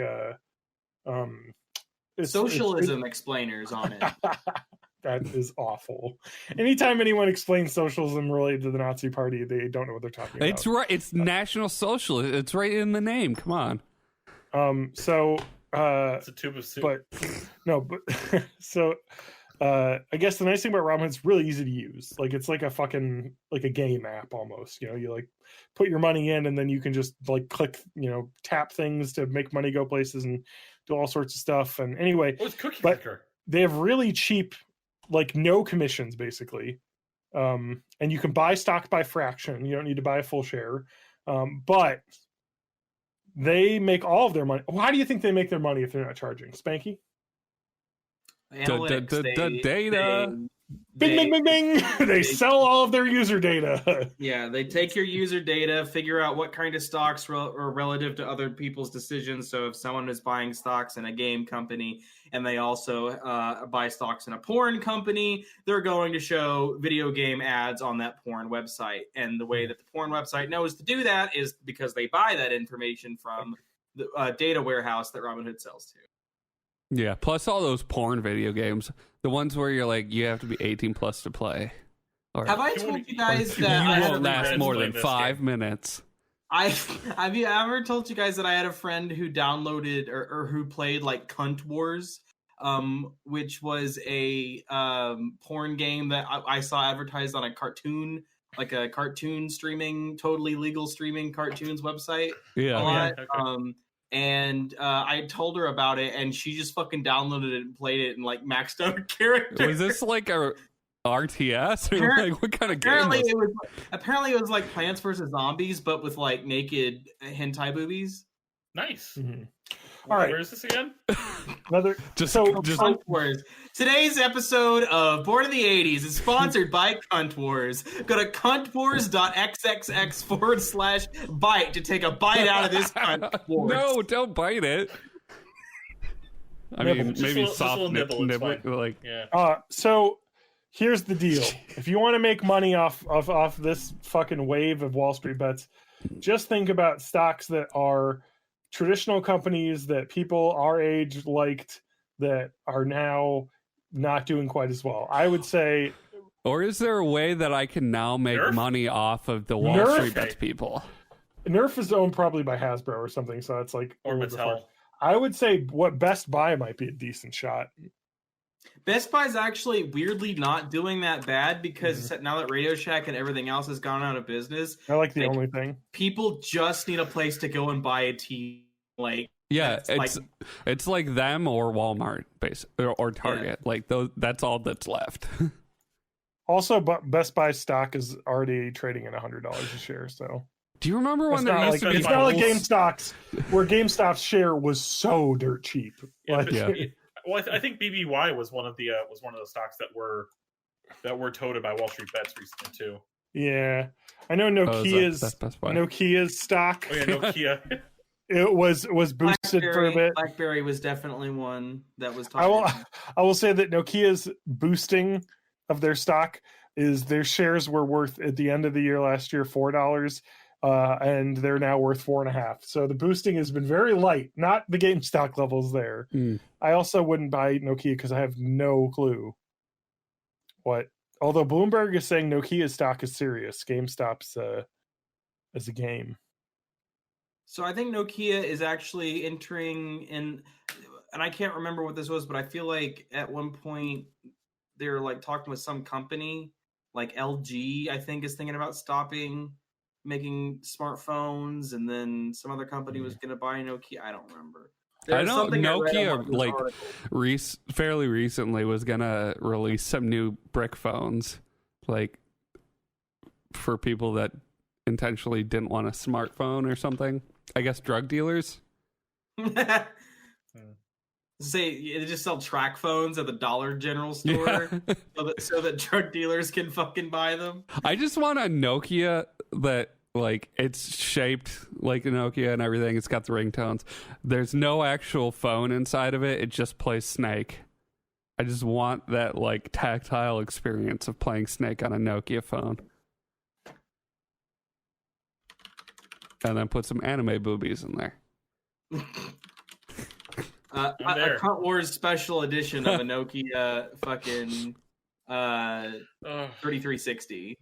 socialism explainers on it. That is awful. Anytime anyone explains socialism related to the Nazi Party, they don't know what they're talking about. It's right. It's National Socialist. It's right in the name. Come on. So it's a tube of soup. I guess the nice thing about Robinhood, it's really easy to use. Like it's like a fucking like a game app almost. You like put your money in and then you can just like click, tap things to make money go places and do all sorts of stuff. And anyway, it's cookie clicker. They have really cheap, like no commissions basically. And you can buy stock by fraction. You don't need to buy a full share. But they make all of their money. How do you think they make their money if they're not charging? Spanky? Analytics, data. Bing, bing, bing, bing. They sell all of their user data. Yeah, they take your user data, figure out what kind of stocks are relative to other people's decisions. So if someone is buying stocks in a game company and they also buy stocks in a porn company, they're going to show video game ads on that porn website. And the way that the porn website knows to do that is because they buy that information from the data warehouse that Robinhood sells to. Yeah, plus all those porn video games, the ones where you're like, you have to be 18 plus to play. Or, have I told you guys that you I won't last more than 5 game. minutes? Have you ever told you guys that I had a friend who downloaded or who played like Cunt Wars, which was a porn game that I saw advertised on a cartoon, like a cartoon streaming, totally legal streaming cartoons website. Yeah. A lot. Okay. And I told her about it, and she just fucking downloaded it and played it and like maxed out her character. Was this like a RTS or like what kind of game? Apparently, it was like Plants vs Zombies, but with like naked hentai boobies. Nice. Mm-hmm. All right, where is this again? just Cunt Wars. Today's episode of Born in the 80s is sponsored by Cunt Wars. Go to cuntwars.xxx/bite to take a bite out of this Cunt Wars. No, don't bite it. I mean, Just maybe a little soft nibble, it's fine. like Yeah. So here's the deal. If you want to make money off this fucking wave of Wall Street bets, just think about stocks that are traditional companies that people our age liked that are now not doing quite as well. I would say. Or is there a way that I can now make Nerf? money off of the Wall Nerf? Street bets people? Nerf is owned probably by Hasbro or something, so it's like Or a little Mattel. different. I would say what Best Buy might be a decent shot. Best Buy's actually weirdly not doing that bad because now that Radio Shack and everything else has gone out of business, I like the Like, only thing. people just need a place to go and buy a TV. Like, Yeah, that's it's like them or Walmart, or Target. Like those. That's all that's left. Also, but Best Buy stock is already trading at $100 a share. So Do you remember when it's there not used like, to be it's not like bulls? GameStop's, where GameStop's share was so dirt cheap. Yeah, Like, Yeah. Well, I think BBY was one of the stocks that were toted by Wall Street Bets recently too. yeah. I know That's Best Buy. Nokia's stock. Oh yeah, Nokia. It was boosted for a bit. BlackBerry was definitely one that was. I will say that Nokia's boosting of their stock is their shares were worth at the end of the year last year $4, and they're now worth $4.50. So the boosting has been very light, not the GameStop levels there. Mm. I also wouldn't buy Nokia because I have no clue what. Although Bloomberg is saying Nokia's stock is serious, GameStop's is a game. So I think Nokia is actually entering in, and I can't remember what this was, but I feel like at one point they're like talking with some company, like LG, I think, is thinking about stopping making smartphones, and then some other company was going to buy Nokia. I don't remember. I know something I read on Nokia, this like, article. fairly recently was gonna release some new brick phones, like for people that intentionally didn't want a smartphone or something. I guess drug dealers. Say they just sell track phones at the Dollar General store, so that drug dealers can fucking buy them. I just want a Nokia that, like, it's shaped like a Nokia and everything. It's got the ringtones. There's no actual phone inside of it. It just plays Snake. I just want that, like, tactile experience of playing Snake on a Nokia phone. And then put some anime boobies in there. A Cunt Wars special edition of a Nokia fucking 3360.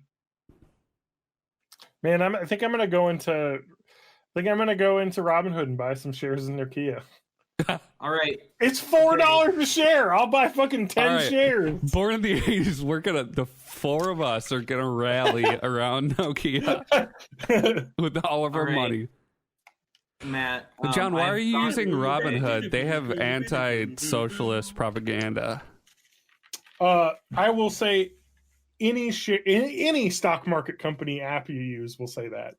Man, I think I'm gonna go into Robinhood and buy some shares in Nokia. All right, It's $4 a share. I'll buy fucking 10 All right. shares. Born in the 80s, the four of us are gonna rally around Nokia with all of our right. money. Matt. John, why are you I've using gone- Robinhood? They have anti-socialist propaganda. I will say any stock market company app you use will say that.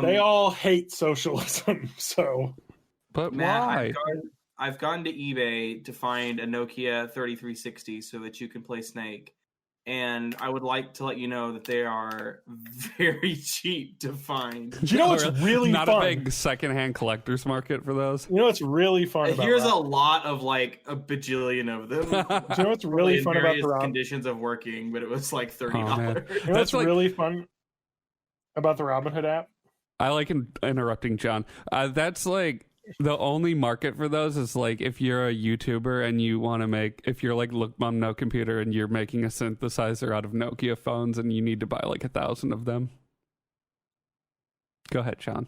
They all hate socialism. So, But Matt, why? I've gone to eBay to find a Nokia 3360 so that you can play Snake. And I would like to let you know that they are very cheap to find. you know what's really Not fun? a big secondhand collector's market for those. You know what's really fun about Here's a Robinhood? lot of like a bajillion of them. Do you know what's really in fun about various the Robinhood? conditions of working, but it was like $30. Oh, man. You know That's what's like- really fun about the Robinhood app? I like interrupting John. That's like the only market for those is like if you're a YouTuber and you want to if you're like Look Mom No Computer and you're making a synthesizer out of Nokia phones and you need to buy like 1,000 of them. Go ahead, John.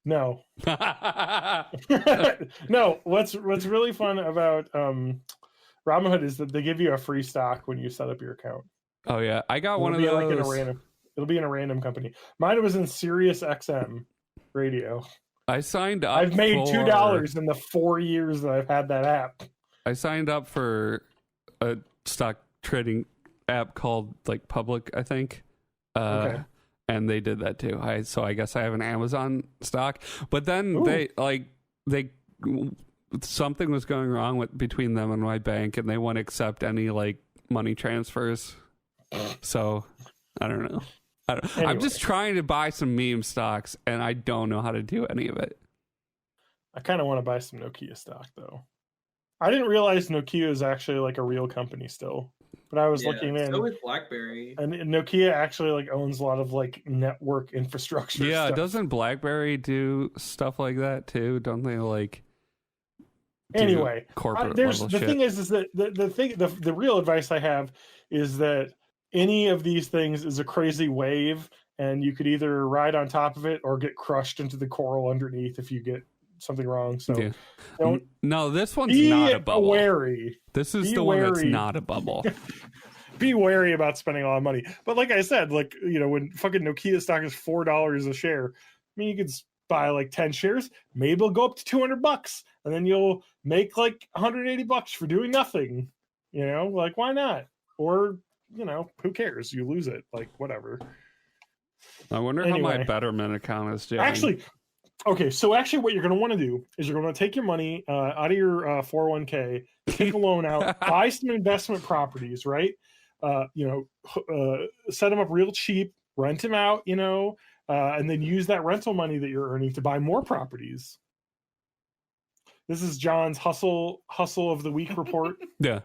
No. No, what's really fun about Robinhood is that they give you a free stock when you set up your account. Oh yeah, I got one of It'll be like in a those. it'll be in a random company. Mine was in Sirius XM radio. I signed up. I've made for- $2 in the 4 years that I've had that app. I signed up for a stock trading app called like Public, I think. Okay. And they did that too. So I guess I have an Amazon stock. But then Ooh. they something was going wrong between them and my bank, and they won't accept any like money transfers. So I don't know. I'm just trying to buy some meme stocks, and I don't know how to do any of it. I kind of want to buy some Nokia stock, though. I didn't realize Nokia is actually like a real company still, but I was looking in. So is BlackBerry, and Nokia actually like owns a lot of like network infrastructure. Yeah, stuff. doesn't BlackBerry do stuff like that too? Don't they like? Anyway, corporate there's level the shit? thing is that the real advice I have is that any of these things is a crazy wave, and you could either ride on top of it or get crushed into the coral underneath if you get something wrong. So don't. No, this one's not a bubble. Wary. This is Be the one that's wary. not a bubble. Be wary about spending a lot of money. But like I said, like, you know, when fucking Nokia stock is $4 a share, I mean, you could buy like 10 shares, maybe it'll go up to $200, and then you'll make like $180 for doing nothing. You know, like, why not? Or, you know, who cares? You lose it, like, whatever. I wonder how my Betterment account is doing. Actually, okay, so actually what you're going to want to do is you're going to take your money out of your 401k, take a loan out, buy some investment properties, right? You know, set them up real cheap, rent them out, you know, and then use that rental money that you're earning to buy more properties. This is John's hustle of the week report. Yeah.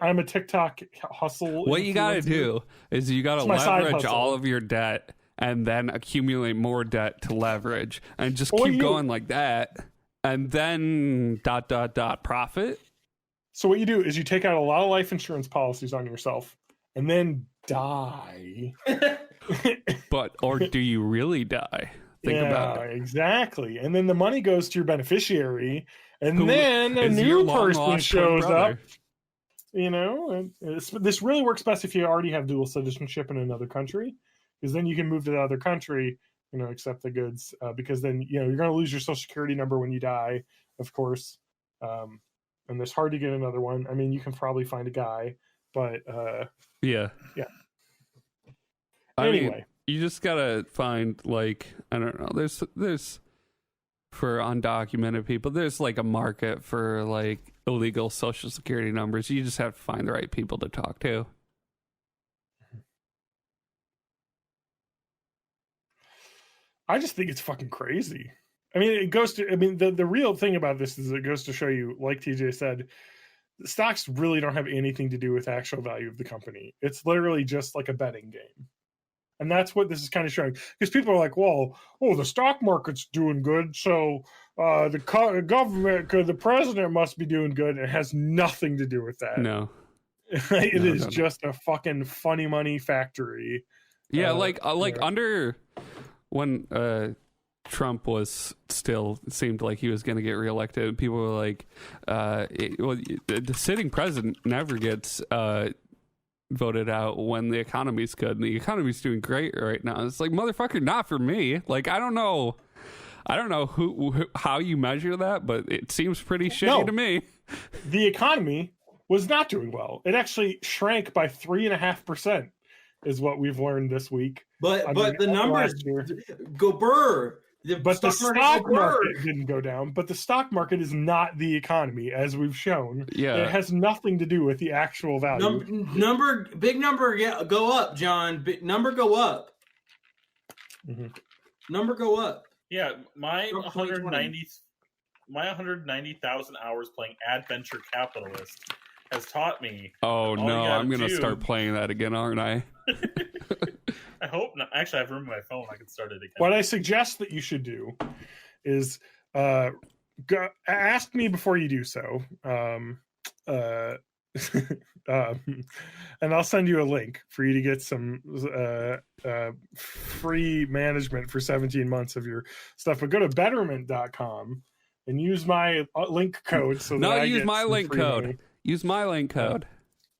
I'm a TikTok hustle. What you got to do is you got to leverage all of your debt and then accumulate more debt to leverage and just keep going like that. And then ... profit. So what you do is you take out a lot of life insurance policies on yourself and then die. Or do you really die? Think about it. Exactly. And then the money goes to your beneficiary, and then a new person shows up. You know, and this really works best if you already have dual citizenship in another country, because then you can move to the other country, you know, accept the goods, because then, you know, you're going to lose your social security number when you die, of course. And it's hard to get another one. I mean, you can probably find a guy, but yeah. Anyway, mean, you just gotta find, like, I don't know. There's for undocumented people. There's like a market for like illegal social security numbers. You just have to find the right people to talk to. I just think it's fucking crazy. I mean, it goes to, I mean, the real thing about this is it goes to show you, like TJ said, stocks really don't have anything to do with actual value of the company. It's literally just like a betting game. And that's what this is kind of showing. Because people are like, well, the stock market's doing good, so the government, the president must be doing good. And it has nothing to do with that. No. It is just a fucking funny money factory. Yeah, under when Trump was still, it seemed like he was going to get reelected. People were like, the sitting president never gets voted out when the economy's good, and the economy's doing great right now. It's like, motherfucker, not for me. Like, I don't know how you measure that, but it seems pretty shitty to me. The economy was not doing well. It actually shrank by 3.5%, is what we've learned this week. But the numbers go brrr. But the stock market didn't go down. But the stock market is not the economy, as we've shown. Yeah, it has nothing to do with the actual value. Big number, go up, John. Big number go up. Mm-hmm. Number go up. Yeah, my 190,000 hours playing Adventure Capitalist has taught me. Oh no, I'm gonna start playing that again, aren't I? I hope not. Actually, I have room in my phone. I can start it again. What I suggest that you should do is ask me before you do so. And I'll send you a link for you to get some free management for 17 months of your stuff. But go to betterment.com and use my link code. Use my link code. Use my link code.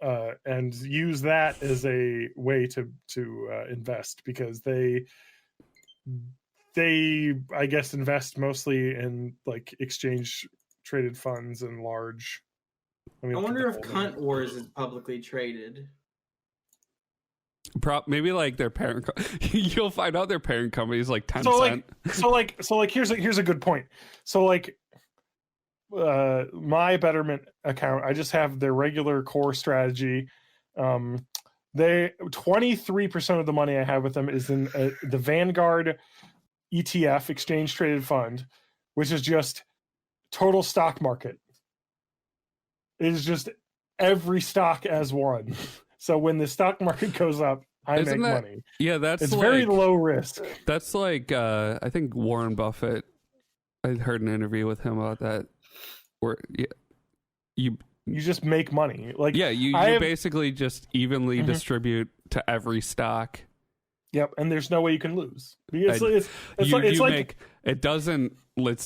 And use that as a way to invest, because they I guess invest mostly in like exchange traded funds and large. I wonder if Cunt Wars is publicly traded. Maybe like their parent. You'll find out their parent company is like 10%. So here's a good point. So like. My Betterment account, I just have their regular core strategy. They 23% of the money I have with them is in the Vanguard ETF, exchange traded fund, which is just total stock market. It is just every stock as one. So when the stock market goes up, I make money. Yeah, it's very low risk. That's like I think Warren Buffett. I heard an interview with him about that. Where you just make money. Like you basically just evenly distribute to every stock. Yep, and there's no way you can lose. It's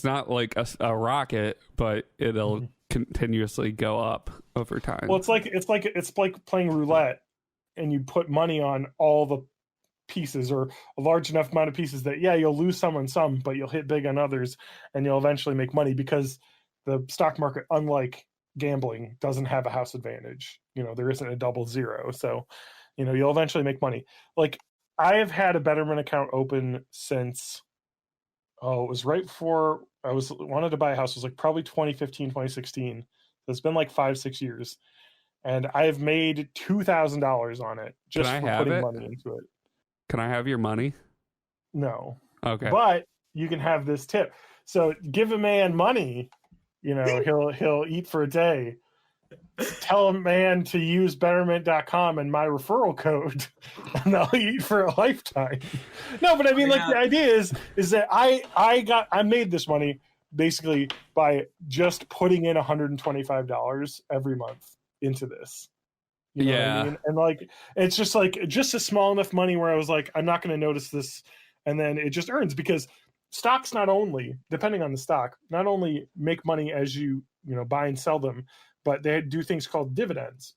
not like a rocket, but it'll continuously go up over time. Well, it's like playing roulette, and you put money on all the pieces or a large enough amount of pieces that you'll lose some on some, but you'll hit big on others, and you'll eventually make money because the stock market, unlike gambling, doesn't have a house advantage. There isn't a double zero, so you'll eventually make money. Like I have had a Betterment account open since it was right before I wanted to buy a house. It was like probably 2015, 2016. So it's been like 5-6 years, and I have made $2,000 on it just for putting money into it. Can I have your money? No. Okay. But you can have this tip. So give a man money, he'll eat for a day. Tell a man to use betterment.com and my referral code, and they'll eat for a lifetime. No, but I mean, the idea is that I made this money basically by just putting in $125 every month into this. You know what I mean? And it's just a small enough money where I was like, I'm not going to notice this, and then it just earns, because stocks, not only, depending on the stock, not only make money as you buy and sell them, but they do things called dividends.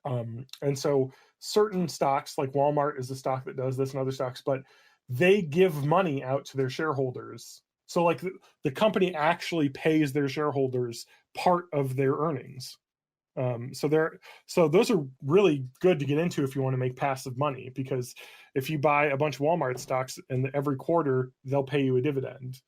And so certain stocks, like Walmart is a stock that does this, and other stocks, but they give money out to their shareholders. So like the company actually pays their shareholders part of their earnings. So those are really good to get into if you want to make passive money, because if you buy a bunch of Walmart stocks and every quarter they'll pay you a dividend.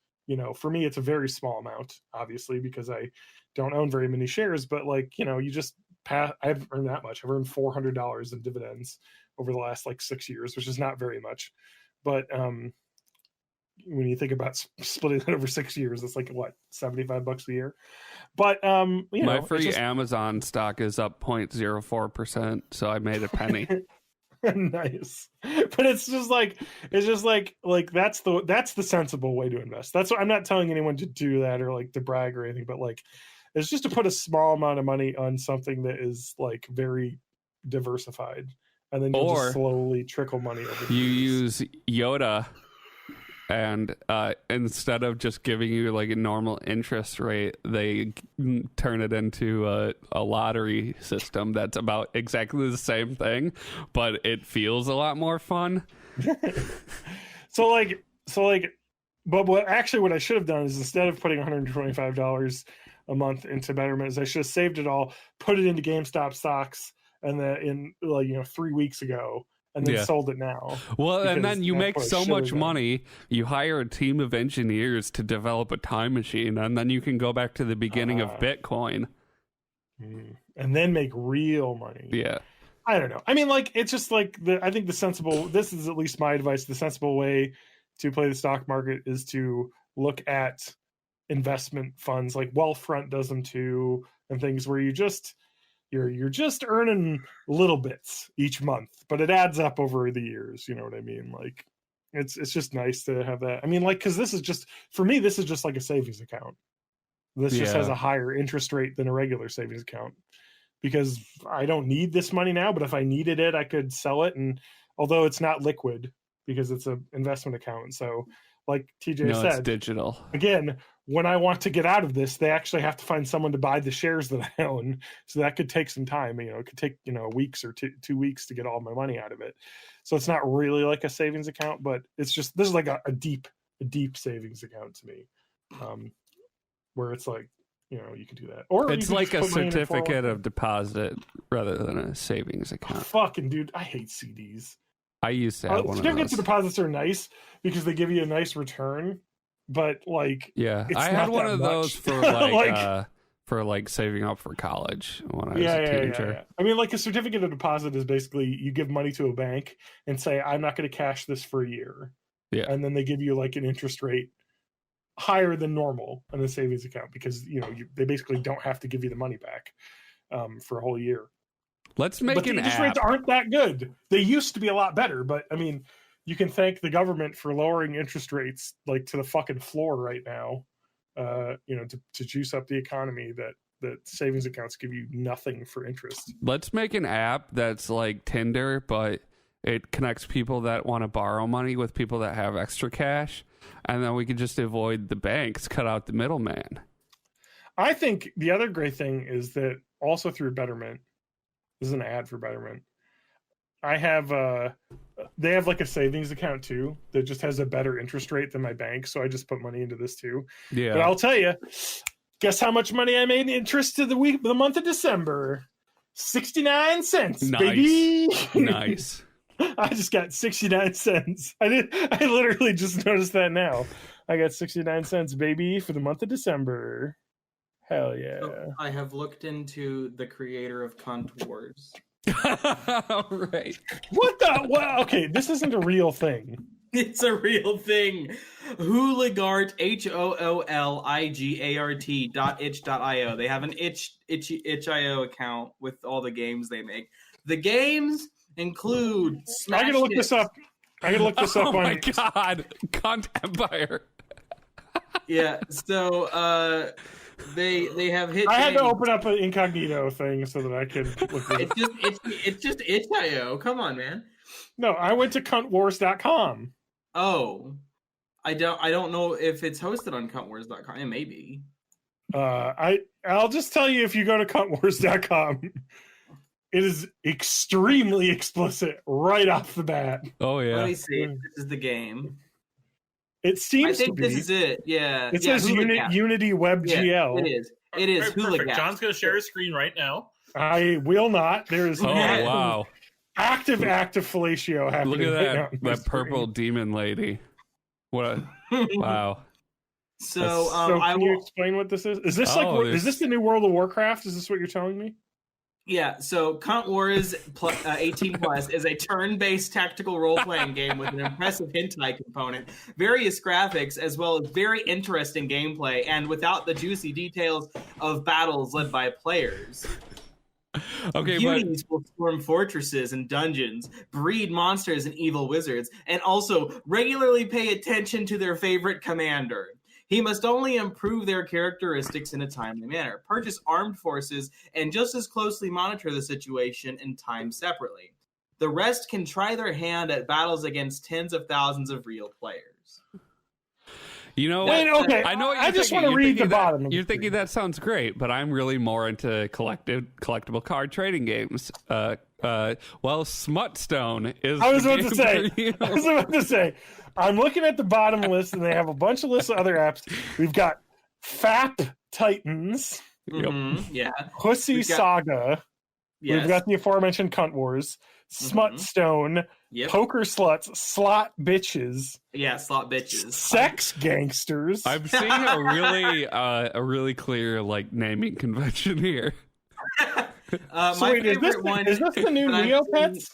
For me, it's a very small amount, obviously, because I don't own very many shares, but you just I haven't earned that much. I've earned $400 in dividends over the last 6 years, which is not very much. But when you think about splitting that over 6 years, it's $75 a year. But my free Amazon stock is up 0.04%, so I made a penny. Nice. But it's just like that's the sensible way to invest. That's what I'm not telling anyone to do that or to brag or anything, but it's just to put a small amount of money on something that is very diversified, and then you'll just slowly trickle money over. You use Yoda, and instead of just giving you a normal interest rate, they turn it into a lottery system that's about exactly the same thing, but it feels a lot more fun. But what I should have done is, instead of putting $125 a month into Betterment, is I should have saved it all, put it into GameStop stocks, and then 3 weeks ago, and then sold it now. Well, and then you make so much money, you hire a team of engineers to develop a time machine, and then you can go back to the beginning of Bitcoin. And then make real money. Yeah. I don't know. I mean, it's just I think this is at least my advice, the sensible way to play the stock market is to look at investment funds like Wealthfront does them too, and things where you're just earning little bits each month, but it adds up over the years. You know what I mean? It's just nice to have that. I mean, because this is just, for me, this is just like a savings account. This just has a higher interest rate than a regular savings account, because I don't need this money now, but if I needed it, I could sell it. And although it's not liquid because it's an investment account, so like TJ said, it's digital. Again, when I want to get out of this, they actually have to find someone to buy the shares that I own. So that could take some time. It could take, weeks or 2 weeks to get all my money out of it. So it's not really like a savings account, but it's just, this is like a deep savings account to me. Where it's you can do that. Or it's like a certificate of deposit rather than a savings account. Fucking dude, I hate CDs. I used to have one of those. Certificates of deposits are nice because they give you a nice return, but I it's had one of those for for like saving up for college when I was a teenager. Yeah. I mean, like a certificate of deposit is basically you give money to a bank and say, I'm not going to cash this for a year. Yeah. And then they give you like an interest rate higher than normal in a savings account because, they basically don't have to give you the money back for a whole year. Let's make but the interest rates aren't that good. They used to be a lot better, but I mean, you can thank the government for lowering interest rates like to the fucking floor right now. To juice up the economy that savings accounts give you nothing for interest. Let's make an app that's like Tinder, but it connects people that want to borrow money with people that have extra cash, and then we can just avoid the banks, cut out the middleman. I think the other great thing is that also through Betterment, this is an ad for Betterment. I have they have like a savings account too that just has a better interest rate than my bank, so I just put money into this too. Yeah. But I'll tell you, guess how much money I made in interest to the month of December? 69 cents, baby. Nice. I just got 69 cents. I literally just noticed that now. I got 69 cents, baby, for the month of December. Hell yeah. So I have looked into the creator of Cunt Wars. Right. What the? Well, okay, this isn't a real thing. It's a real thing. Hooligart, HOOLIGART.itch.io. They have an itch.io account with all the games they make. The games include I gotta look this up. Oh my god, Cunt Empire. Yeah, so they have hit. I had to open up an incognito thing so that I could look at it. It's just itch.io. Come on, man. No, I went to cuntwars.com. Oh, I don't know if it's hosted on cuntwars.com. It may be. I'll just tell you, if you go to cuntwars.com, it is extremely explicit right off the bat. Oh yeah. Let me see. This is the game. It seems I think to be. this is it. Yeah. It says Unity Web GL. It is. It is. Perfect. John's going to share his screen right now. I will not. There is wow. active fellatio happening. Look at right that now that purple demon lady. What? Wow. So can you explain what this is? Is this is this the new World of Warcraft? Is this what you're telling me? Yeah, so Cunt Wars 18 Plus is a turn-based tactical role-playing game with an impressive hentai component, various graphics, as well as very interesting gameplay, and without the juicy details of battles led by players. Okay, Beauties will storm fortresses and dungeons, breed monsters and evil wizards, and also regularly pay attention to their favorite commander. He must only improve their characteristics in a timely manner, purchase armed forces, and just as closely monitor the situation and time separately. The rest can try their hand at battles against tens of thousands of real players. You know, okay. I know what you're I just thinking. want to read the bottom. You're thinking that sounds great, but I'm really more into collectible card trading games. Smutstone is. I was about to say. I'm looking at the bottom list, and they have a bunch of lists of other apps. We've got FAP Titans. Mm-hmm. Yeah. Pussy Saga. Yes. We've got the aforementioned Cunt Wars. Smutstone. Yep. Poker Sluts. Slot Bitches. Yeah, slot bitches. Sex Gangsters. I'm seeing a really clear like naming convention here. My favorite one is this the new Neopets?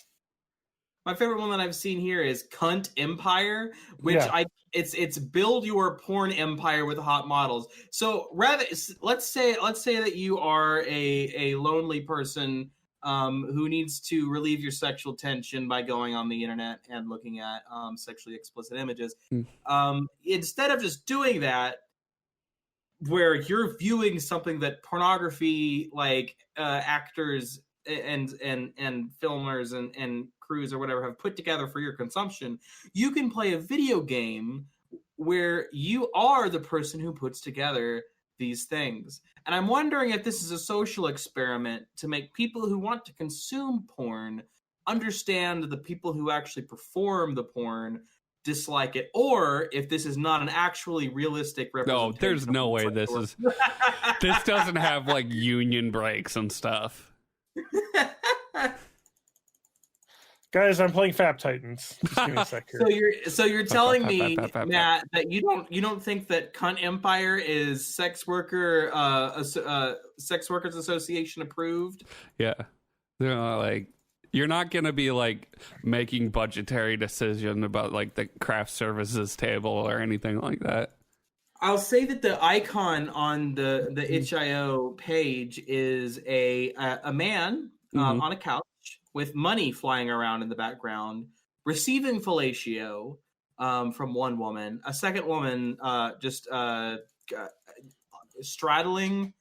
My favorite one that I've seen here is Cunt Empire, which it's build your porn empire with hot models. So rather, let's say that you are a lonely person who needs to relieve your sexual tension by going on the internet and looking at sexually explicit images. Instead of just doing that, where you're viewing something that pornography like actors and filmers and crews or whatever have put together for your consumption, you can play a video game where you are the person who puts together these things. And I'm wondering if this is a social experiment to make people who want to consume porn understand the people who actually perform the porn dislike it, or if this is not an actually realistic representation. No, there's no way this is. This doesn't have like union breaks and stuff. Guys, I'm playing Fap Titans. Just give me a sec here. So you're telling me, Matt, that you don't think that Cunt Empire is sex workers association approved? Yeah, like you're not gonna be like making budgetary decision about like the craft services table or anything like that. I'll say that the icon on the itch.io page is a man on a couch with money flying around in the background, receiving fellatio from one woman. A second woman just straddling,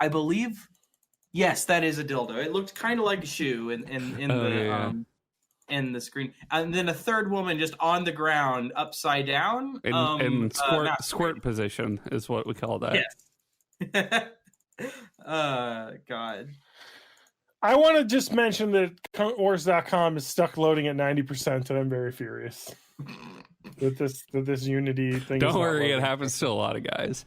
I believe. Yes, that is a dildo. It looked kind of like a shoe in the screen, and then a third woman just on the ground, upside down, in squirt position is what we call that. Yes. God. I want to just mention that Wars.com is stuck loading at 90%, and I'm very furious that this Unity thing. Don't worry, it happens to a lot of guys.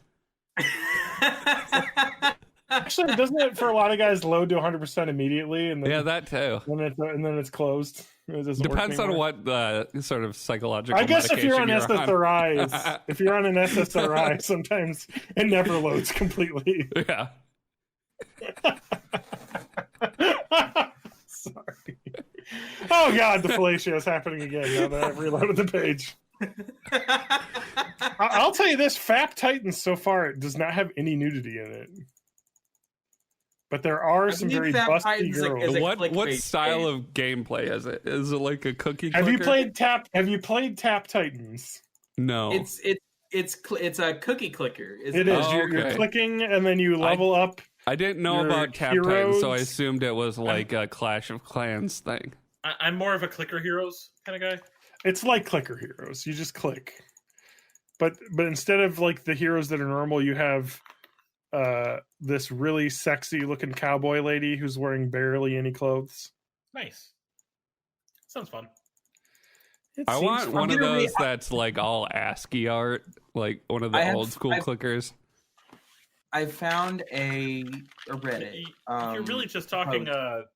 Actually, doesn't it for a lot of guys load to 100% immediately? And then, yeah, that too. And then it's closed. It depends on what sort of psychological. I guess if you're on SSRIs, if you're on an SSRI, sometimes it never loads completely. Yeah. Sorry. Oh God, the fellatio is happening again now that I've reloaded the page. I'll tell you this: Fap Titans so far it does not have any nudity in it, but there are some very busty girls. What style of gameplay is it? Is it like a cookie clicker? Have you played Tap Titans? No. It's a cookie clicker. It is. You're clicking and then you level up. I didn't know about Tap Titans, so I assumed it was like a Clash of Clans thing. I'm more of a Clicker Heroes kind of guy. It's like Clicker Heroes. You just click. But instead of like the heroes that are normal, you have this really sexy looking cowboy lady who's wearing barely any clothes. Nice. Sounds fun. I want one of those that's like all ASCII art, like one of the old school clickers. I found a Reddit. You're really just talking about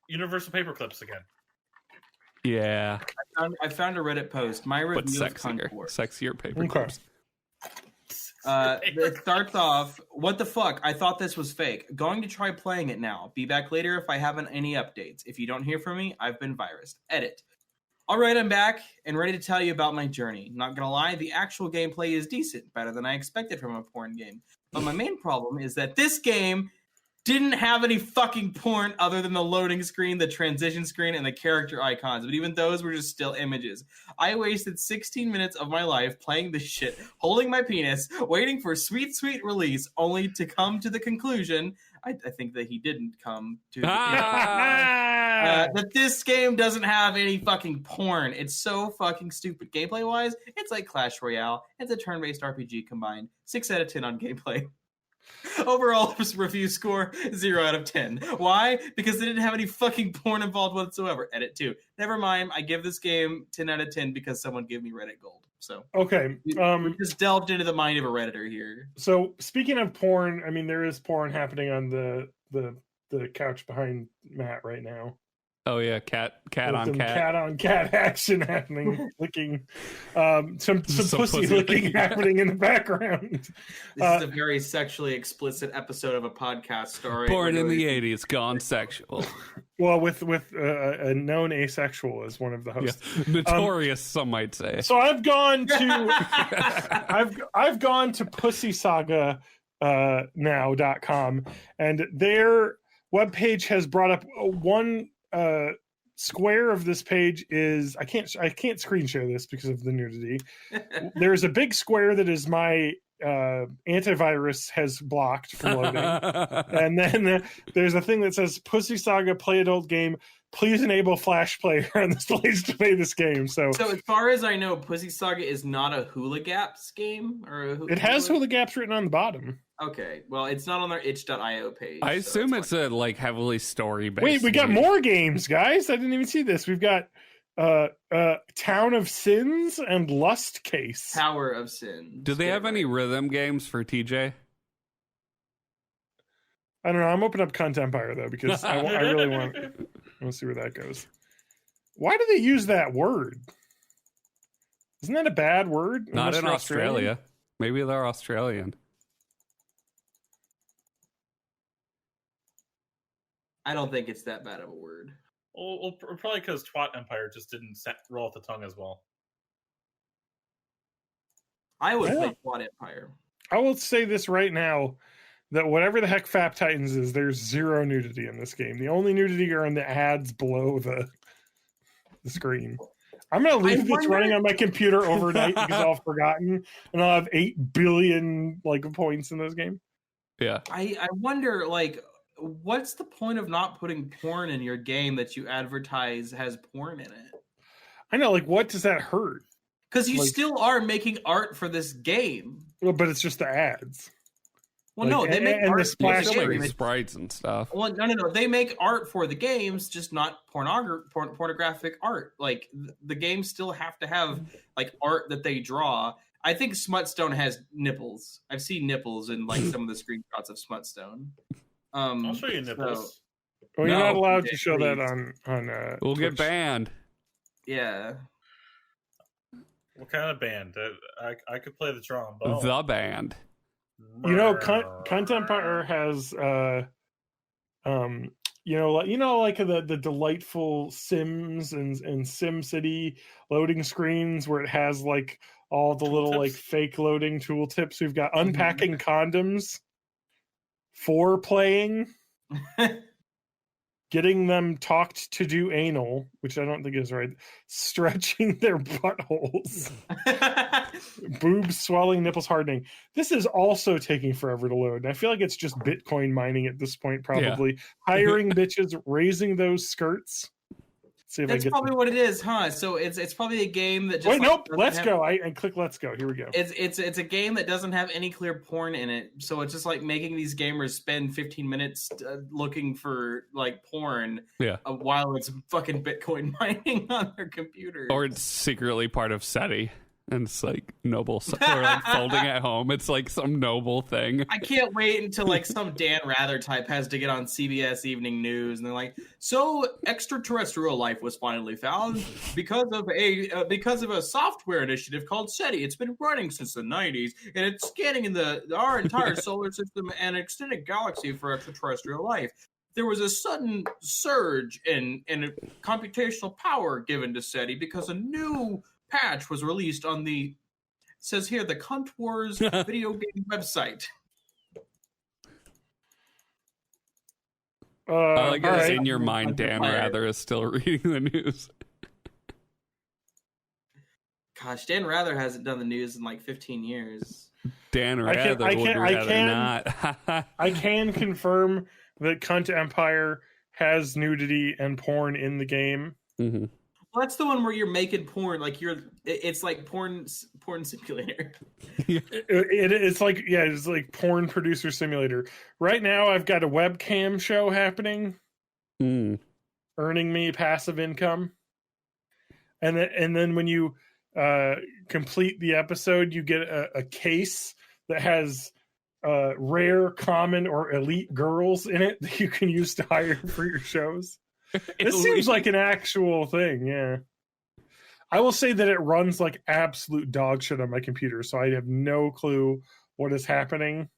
Universal Paperclips again. Yeah. I found a Reddit post. My review of sexier paperclips. It starts off, what the fuck? I thought this was fake. Going to try playing it now. Be back later if I haven't any updates. If you don't hear from me, I've been virused. Edit. All right, I'm back and ready to tell you about my journey. Not gonna lie, the actual gameplay is decent, better than I expected from a porn game. But my main problem is that this game didn't have any fucking porn other than the loading screen, the transition screen, and the character icons. But even those were just still images. I wasted 16 minutes of my life playing this shit, holding my penis, waiting for sweet, sweet release, only to come to the conclusion, I think that he didn't come to the that this game doesn't have any fucking porn. It's so fucking stupid. Gameplay-wise, it's like Clash Royale. It's a turn-based RPG combined. 6 out of 10 on gameplay. Overall review score 0 out of 10. Why? Because they didn't have any fucking porn involved whatsoever. Edit 2. Never mind. I give this game 10 out of 10 because someone gave me Reddit gold. So okay, we just delved into the mind of a Redditor here. So speaking of porn, I mean there is porn happening on the couch behind Matt right now. Oh yeah, cat on cat action happening, licking, some pussy licking happening in the background. This is a very sexually explicit episode of a podcast starring Born in the 80s, gone sexual. Well, with a known asexual as one of the hosts, notorious, some might say. So I've gone to I've gone to pussysaga now.com, and their webpage has brought up one square of this page is I can't screen share this because of the nudity. There's a big square that is my antivirus has blocked from loading, and then there's a thing that says Pussy Saga play adult game. Please enable Flash Player on this place to play this game. So as far as I know, Pussy Saga is not a Hula Gaps game, it has Hula Gaps written on the bottom. Okay, well, it's not on their itch.io page. I assume it's a like heavily story based. Wait, we got more games, guys. I didn't even see this. We've got Town of Sins and Lust Case. Tower of Sins. Do they have any rhythm games for TJ? I don't know. I'm opening up Cunt Empire though because I really want to see where that goes. Why do they use that word? Isn't that a bad word? Not Unless in you're Australia. Australian? Maybe they're Australian. I don't think it's that bad of a word. Well, probably because Twat Empire just didn't roll off the tongue as well. I would Yeah. play Quad Empire. I will say this right now, that whatever the heck Fap Titans is, there's zero nudity in this game. The only nudity are in the ads below the screen. I'm going to leave this running on my computer overnight because I'll have forgotten, and I'll have 8 billion points in this game. Yeah. I wonder, what's the point of not putting porn in your game that you advertise has porn in it? I know, what does that hurt? Because you still are making art for this game. Well, but it's just the ads. Well, no, they make art the splash for the screen. game. Sprites and stuff. Well, no. They make art for the games, just not pornographic art. The games still have to have art that they draw. I think Smutstone has nipples. I've seen nipples in some of the screenshots of Smutstone. I'll show you nipples. Well, you're No, not allowed TJ, to show please. that on. We'll Twitch. get banned. Yeah. What kind of band? I could play the trombone. The band. You know, Cunt Empire has the delightful Sims and Sim City loading screens where it has all the little Tooltips? fake loading tooltips. We've got unpacking condoms, foreplaying, getting them talked to do anal, which I don't think is right, stretching their buttholes, boobs swelling, nipples hardening. This is also taking forever to load. And I feel like it's just Bitcoin mining at this point, probably. Yeah. Hiring bitches, raising those skirts. See if That's probably what it is, huh? So it's probably a game that just wait, nope. Let's go. I click let's go. Here we go. It's a game that doesn't have any clear porn in it, so it's just making these gamers spend 15 minutes looking for porn, while it's fucking Bitcoin mining on their computer. Or it's secretly part of SETI. And it's noble, or folding at home. It's some noble thing. I can't wait until some Dan Rather type has to get on CBS Evening News, and they're like, "So extraterrestrial life was finally found because of a software initiative called SETI. It's been running since the 90s, and it's scanning our entire solar system and extended galaxy for extraterrestrial life. There was a sudden surge in computational power given to SETI because a new patch was released on the Cunt Wars video game website." I like right. in your mind, Dan Rather is still reading the news. Gosh, Dan Rather hasn't done the news in 15 years. Dan Rather would rather not. I can confirm that Cunt Empire has nudity and porn in the game. Mm-hmm. Well, that's the one where you're making porn, it's like porn simulator. It's like porn producer simulator. Right now, I've got a webcam show happening, earning me passive income, and then when you complete the episode, you get a case that has rare, common, or elite girls in it that you can use to hire for your shows. This seems like an actual thing, yeah. I will say that it runs like absolute dog shit on my computer, so I have no clue what is happening,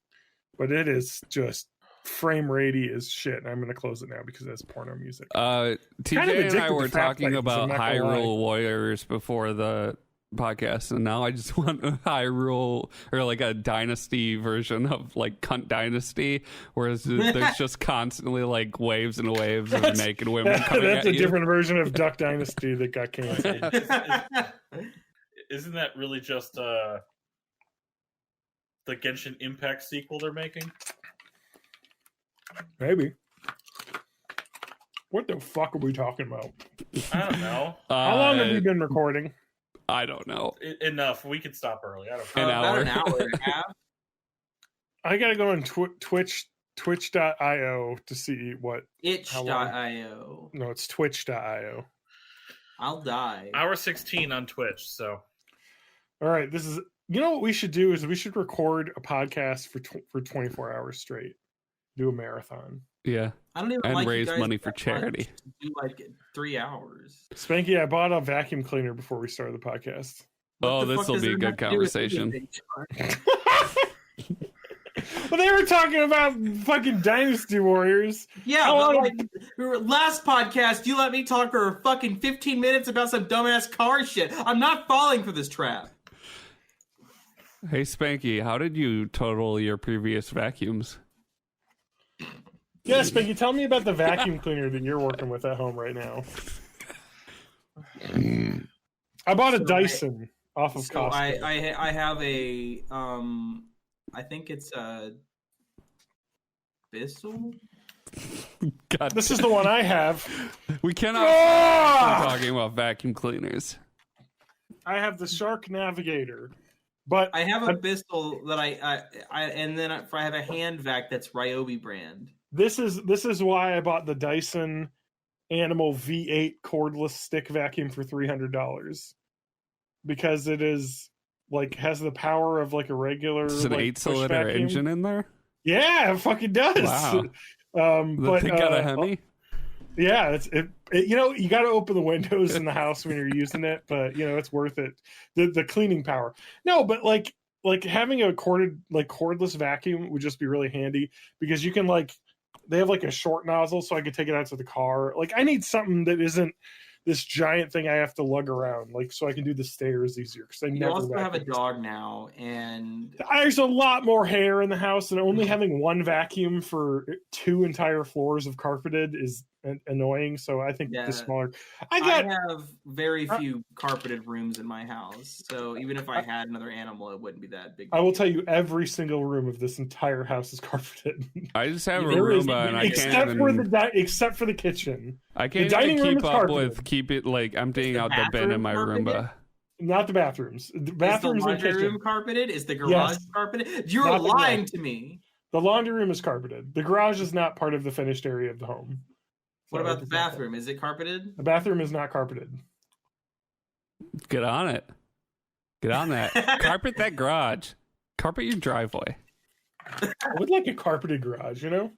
but it is just frame ratey as shit. I'm going to close it now because that's porno music. TJ and I were talking about Hyrule Warriors before the podcast, and now I just want a Hyrule or a dynasty version of Cunt Dynasty, whereas there's just constantly waves and waves of naked women coming that's at a different version of Duck Dynasty that got canceled. Isn't that really just the Genshin Impact sequel they're making? Maybe. What the fuck are we talking about? I don't know. How long have we been recording? I don't know. Enough. We could stop early. I don't know. About an hour and a half. I gotta go on twitch.io to see what itch.io. No, it's twitch.io. I'll die. Hour 16 on Twitch, so. All right, this is. You know what we should do is we should record a podcast for 24 hours straight. do a marathon. Yeah. I don't even And like you raise guys money for that charity. much to do like 3 hours. Spanky, I bought a vacuum cleaner before we started the podcast. Oh, What the this fuck will does be a that good have to do with conversation. anything? Well, they were talking about fucking Dynasty Warriors. Yeah, How but long- like last podcast, you let me talk for fucking 15 minutes about some dumbass car shit. I'm not falling for this trap. Hey, Spanky, how did you total your previous vacuums? Yeah, Spanky, tell me about the vacuum cleaner that you're working with at home right now. I bought a Dyson off of So Costco. I have a I think it's a Bissell. God, This is the one I have. we cannot Ah! stop talking about vacuum cleaners. I have the Shark Navigator, but I have a Bissell that I and then I have a hand vac that's Ryobi brand. this is why I bought the Dyson Animal V8 cordless stick vacuum for $300, because it is like has the power of like a regular. Is an like, 8-cylinder vacuum. engine in there? Yeah, it fucking does. Wow. But The thing got a Hemi? yeah, it you know, you got to open the windows in the house when you're using it, but you know it's worth it. The cleaning power. No, but like having a cordless vacuum would just be really handy, because you can like they have like a short nozzle, so I could take it out to the car. Like I need something that isn't this giant thing I have to lug around, like so I can do the stairs easier. Because I You never also have a vacuum. dog now, and There's a lot more hair in the house, and only having one vacuum for 2 entire floors of carpeted is annoying. So I think Yeah. the smaller. I I have very few carpeted rooms in my house. So even if I had another animal, it wouldn't be that big. I will tell you, every single room of this entire house is carpeted. I just have a There is- Roomba and I except can't for even, except for the kitchen, I can't dining even room keep is up carpeted. with keep it like emptying the out the bin in bathroom my carpeted? Roomba. not the bathrooms. The Is the bathrooms and laundry kitchen. room carpeted? Is the garage Yes. carpeted? You're Not the lying garage. to me. The laundry room is carpeted. The garage is not part of the finished area of the home. What So about the it's not- bathroom? Is it carpeted? The bathroom is not carpeted. Get on it. Get on that. Carpet that garage. Carpet your driveway. I would like a carpeted garage, you know,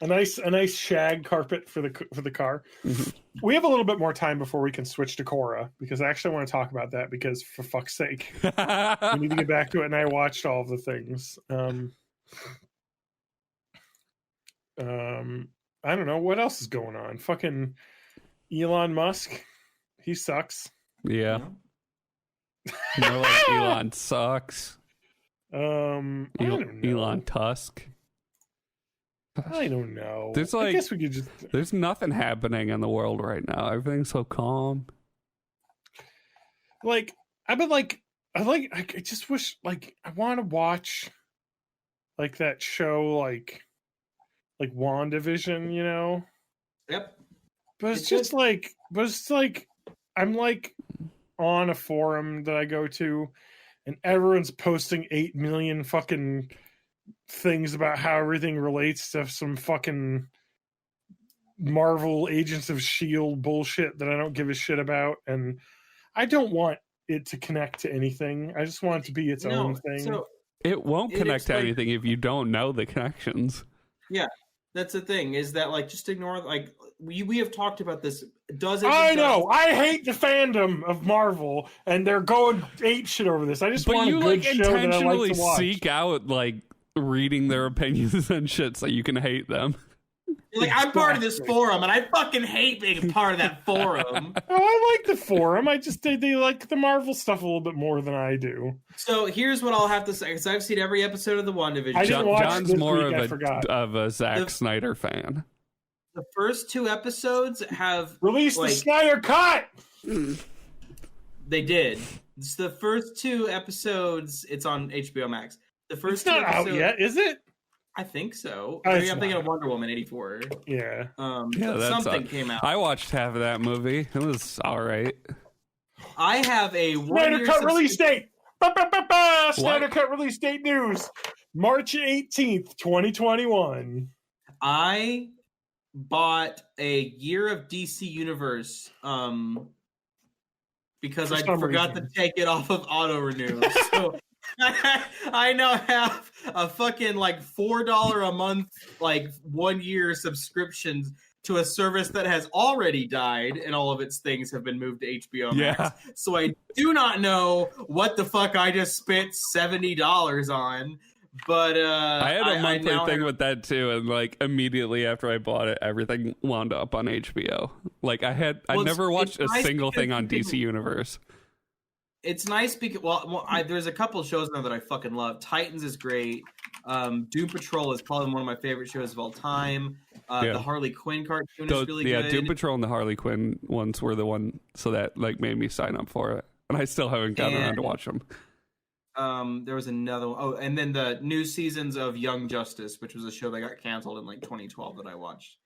a nice shag carpet for the car. Mhm. We have a little bit more time before we can switch to Korra, because I actually want to talk about that, because for fuck's sake, we need to get back to it. And I watched all of the things. I don't know what else is going on. Fucking Elon Musk, he sucks. Yeah. More like Elon sucks. I don't know. Elon Tusk. I don't know. There's I like- guess we could just. There's nothing happening in the world right now. Everything's so calm. Like I just wish, like, I want to watch like that show, like WandaVision, you know, Yep. but It's it's like I'm like on a forum that I go to, and everyone's posting 8 million fucking things about how everything relates to some fucking Marvel Agents of S.H.I.E.L.D. bullshit that I don't give a shit about, and I don't want it to connect to anything. I just want it to be its own thing. So It won't It connect is to like- anything if you don't know the connections. that's the thing, is that like just ignore, like we have talked about this dozens. I of know. I hate the fandom of Marvel, and they're going ape shit over this. I just But want you a good like show that I intentionally like to watch. seek out like reading their opinions and shit so you can hate them. Like, I'm part of this Exactly. forum, and I fucking hate being a part of that forum. Oh, I like the forum. I just they like the Marvel stuff a little bit more than I do. So here's what I'll have to say, because I've seen every episode of the WandaVision. I didn't watch John's this more week, I of forgot. a Zack The- Snyder fan. The first 2 episodes have Release like, the Snyder Cut. They did. It's the first 2 episodes. It's on HBO Max. The first It's not 2 out episodes, yet, is it? I think so. Oh, I it's mean, I'm thinking not. of Wonder Woman '84. Yeah. Yeah, that's Something came out. I watched half of that movie. It was all right. I have a Snyder 1-year Cut release date. Snyder What? Cut release date news. March 18th, 2021. I bought a year of DC Universe because For I some forgot reason. to take it off of auto renew. So I now have a fucking like $4 a month, like 1 year subscription to a service that has already died and all of its things have been moved to HBO Max. Yeah. So I do not know what the fuck I just spent $70 on. But I had a monthly thing with that too, and like immediately after I bought it, everything wound up on HBO. Like I never watched a single thing on DC Universe. It's nice because there's a couple of shows now that I fucking love. Titans is great. Doom Patrol is probably one of my favorite shows of all time. The Harley Quinn cartoon is really good. Doom Patrol and the Harley Quinn ones were the one, so that like made me sign up for it, and I still haven't gotten around to watch them. There was another one. Oh, and then the new seasons of Young Justice, which was a show that got canceled in like 2012 that I watched.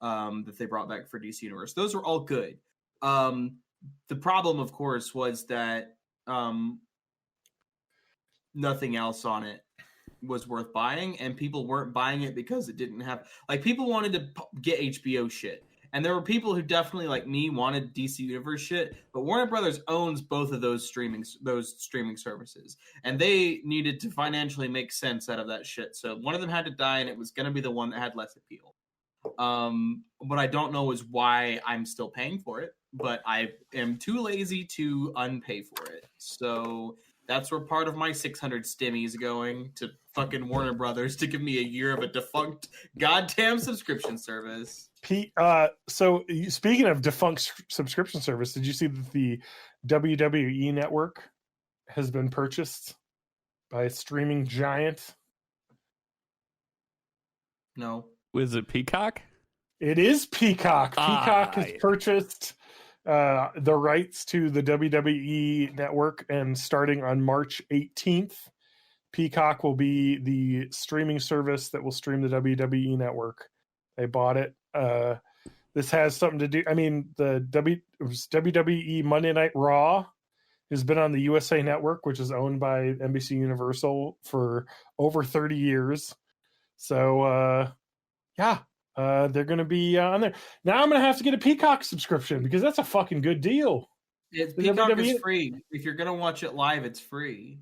That they brought back for DC Universe. Those were all good. The problem, of course, was that nothing else on it was worth buying, and people weren't buying it because it didn't have like people wanted to get HBO shit. And there were people who definitely, like me, wanted DC Universe shit, but Warner Brothers owns both of those streaming services, and they needed to financially make sense out of that shit. So one of them had to die, and it was going to be the one that had less appeal. What I don't know is why I'm still paying for it, but I am too lazy to unpay for it. So that's where part of my 600 stimmy is going to fucking Warner Brothers to give me a year of a defunct goddamn subscription service. So speaking of defunct subscription service, did you see that the WWE Network has been purchased by a streaming giant? No. Was it Peacock? It is Peacock. Peacock has purchased the rights to the WWE Network, and starting on March 18th, Peacock will be the streaming service that will stream the WWE Network. They bought it. This has something to do. I mean, the WWE Monday Night Raw has been on the USA Network, which is owned by NBC Universal, for over 30 years. So, they're going to be on there. Now I'm going to have to get a Peacock subscription because that's a fucking good deal. Peacock is free. If you're going to watch it live, it's free.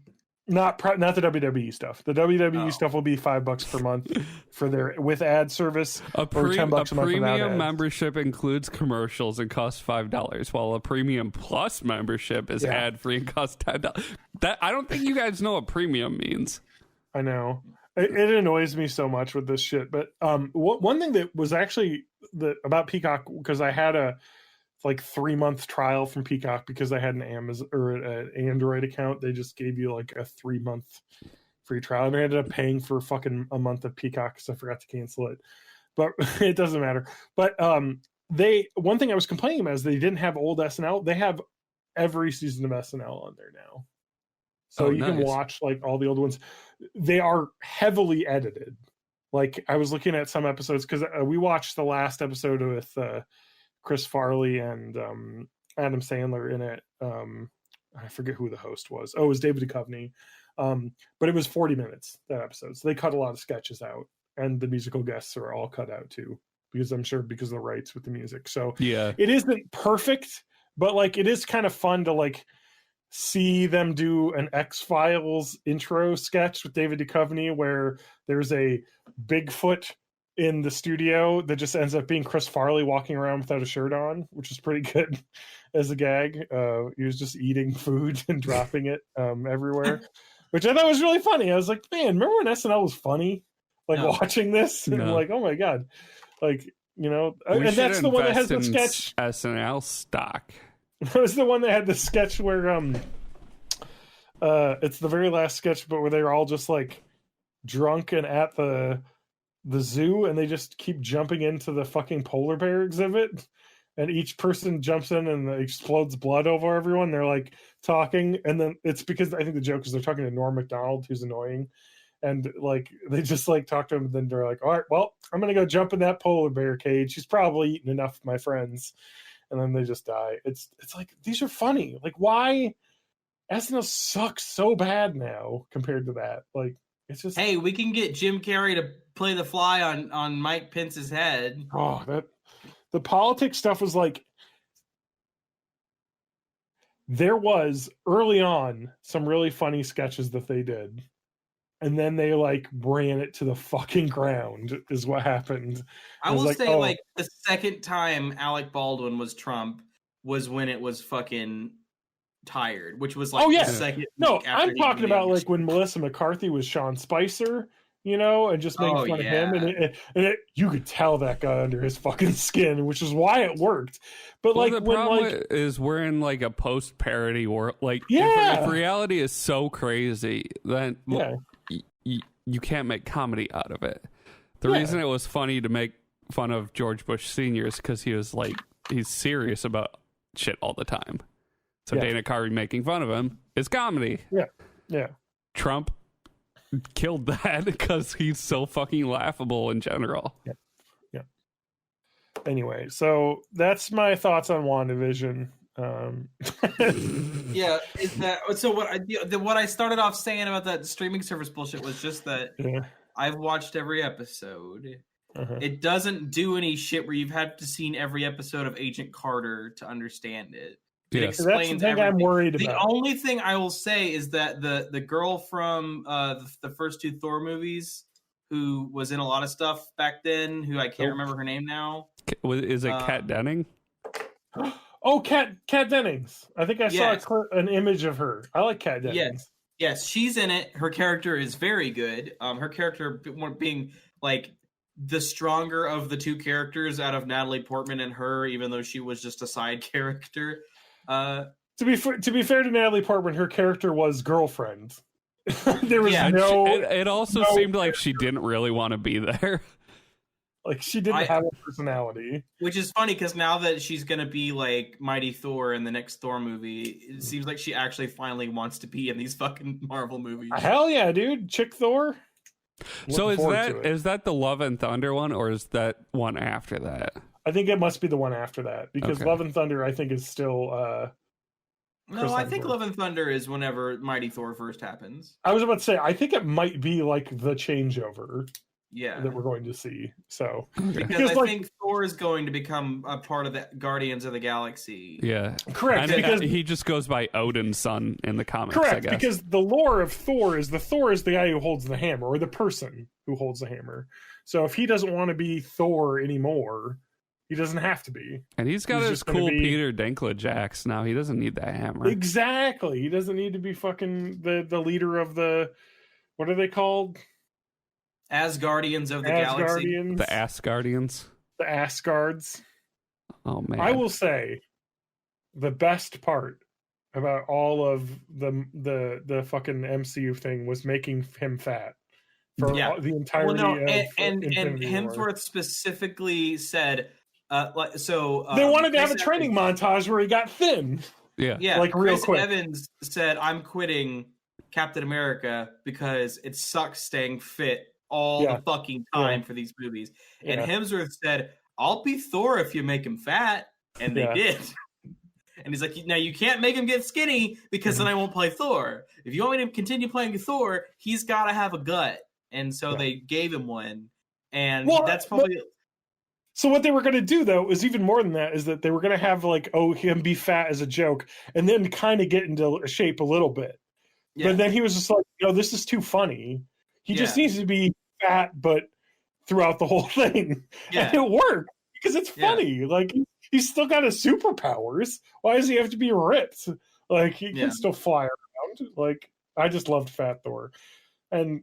Not the WWE stuff. The WWE stuff will be $5 per month for their with ad service. Or $10 a month. Premium membership includes commercials and costs $5, while a Premium Plus membership is ad free and costs $10. That I don't think you guys know what premium means. I know it annoys me so much with this shit. But one thing that was actually about Peacock, because I had a 3-month trial from Peacock because I had an Amazon or an Android account. They just gave you like a 3-month free trial, and I ended up paying for fucking a month of Peacock because I forgot to cancel it. But it doesn't matter. But one thing I was complaining about is they didn't have old SNL. They have every season of SNL on there now, so you can watch like all the old ones. They are heavily edited. Like I was looking at some episodes because we watched the last episode with Chris Farley and Adam Sandler in it. I forget who the host was. Oh, it was David Duchovny. But it was 40 minutes, that episode. So they cut a lot of sketches out, and the musical guests are all cut out too, because I'm sure because of the rights with the music. So yeah, it isn't perfect, but like it is kind of fun to like see them do an X-Files intro sketch with David Duchovny where there's a Bigfoot in the studio that just ends up being Chris Farley walking around without a shirt on, which is pretty good as a gag. He was just eating food and dropping it everywhere, which I thought was really funny. I was like, man, remember when SNL was funny? Like watching this and like, oh my God. Like, you know, and that's the one that has the sketch. SNL stock. That was the one that had the sketch where it's the very last sketch, but where they're all just like drunk and at the zoo, and they just keep jumping into the fucking polar bear exhibit, and each person jumps in and explodes blood over everyone. They're like talking, and then it's because I think the joke is they're talking to Norm Macdonald, who's annoying, and like they just like talk to him, and then they're like, all right, well, I'm gonna go jump in that polar bear cage. He's probably eaten enough of my friends, and then they just die. It's like, these are funny. Like, why SNL sucks so bad now compared to that? Like, it's just, hey, we can get Jim Carrey to play the fly on Mike Pence's head. Oh, that the politics stuff was like, there was early on some really funny sketches that they did. And then they like ran it to the fucking ground is what happened. I will say like the second time Alec Baldwin was Trump was when it was fucking tired, which was like the second No, I'm talking about like when Melissa McCarthy was Sean Spicer, you know, and just making fun of him, and you could tell that guy under his fucking skin, which is why it worked. But like, the when problem is we're in like a post parody world. Like, if reality is so crazy, then you can't make comedy out of it. The reason it was funny to make fun of George Bush Sr. is because he was like, he's serious about shit all the time. So Dana Carvey making fun of him is comedy. Yeah. Trump killed that because he's so fucking laughable in general. Yeah. Anyway, so that's my thoughts on WandaVision. Yeah, is that so? What I started off saying about that streaming service bullshit was just that I've watched every episode. It doesn't do any shit where you've had to seen every episode of Agent Carter to understand it. It explains that's the thing I'm worried about. The only thing I will say is that the girl from the first two Thor movies, who was in a lot of stuff back then, who I can't remember her name now. Is it Kat Denning? Oh, Kat Dennings. I think I saw an image of her. I like Kat Dennings. Yes, she's in it. Her character is very good. Her character being like the stronger of the two characters out of Natalie Portman and her, even though she was just a side character. To be fair to Natalie Portman, her character was girlfriend. There was it also seemed like she didn't really want to be there. Like she didn't have a personality. Which is funny because now that she's gonna be like Mighty Thor in the next Thor movie, it seems like she actually finally wants to be in these fucking Marvel movies. Hell yeah, dude! Chick Thor. So is that the Love and Thunder one, or is that one after that? I think it must be the one after that because Love and Thunder, I think, is still. No, I think Love and Thunder is whenever Mighty Thor first happens. I was about to say, I think it might be like the changeover. Yeah, that we're going to see. So because I think Thor is going to become a part of the Guardians of the Galaxy. Yeah, correct. Because he just goes by Odin's son in the comics. Correct, I guess. because the lore of Thor is the guy who holds the hammer, or the person who holds the hammer. So if he doesn't want to be Thor anymore, he doesn't have to be. And he's got his cool Peter Dinklage axe now. He doesn't need that hammer. Exactly. He doesn't need to be fucking the leader of the, what are they called? Asgardians of the Galaxy. The Asgardians. The Asgards. Oh man. I will say the best part about all of the fucking MCU thing was making him fat for the entirety of and Hemsworth specifically said they wanted to have a training montage where he got thin. Yeah. Like real Chris quick. Evans said, "I'm quitting Captain America because it sucks staying fit all the fucking time for these movies." And Hemsworth said, "I'll be Thor if you make him fat," and they did. And he's like, "Now you can't make him get skinny because then I won't play Thor. If you want me to continue playing Thor, he's got to have a gut." And so they gave him one, and that's probably. So what they were going to do, though, is even more than that, is that they were going to have like, him be fat as a joke, and then kind of get into shape a little bit. Yeah. But then he was just like, "No, this is too funny. He just needs to be fat, but throughout the whole thing." And it worked because it's funny. Like he's still got his superpowers. Why does he have to be ripped? Like he can still fly around. Like I just loved Fat Thor, and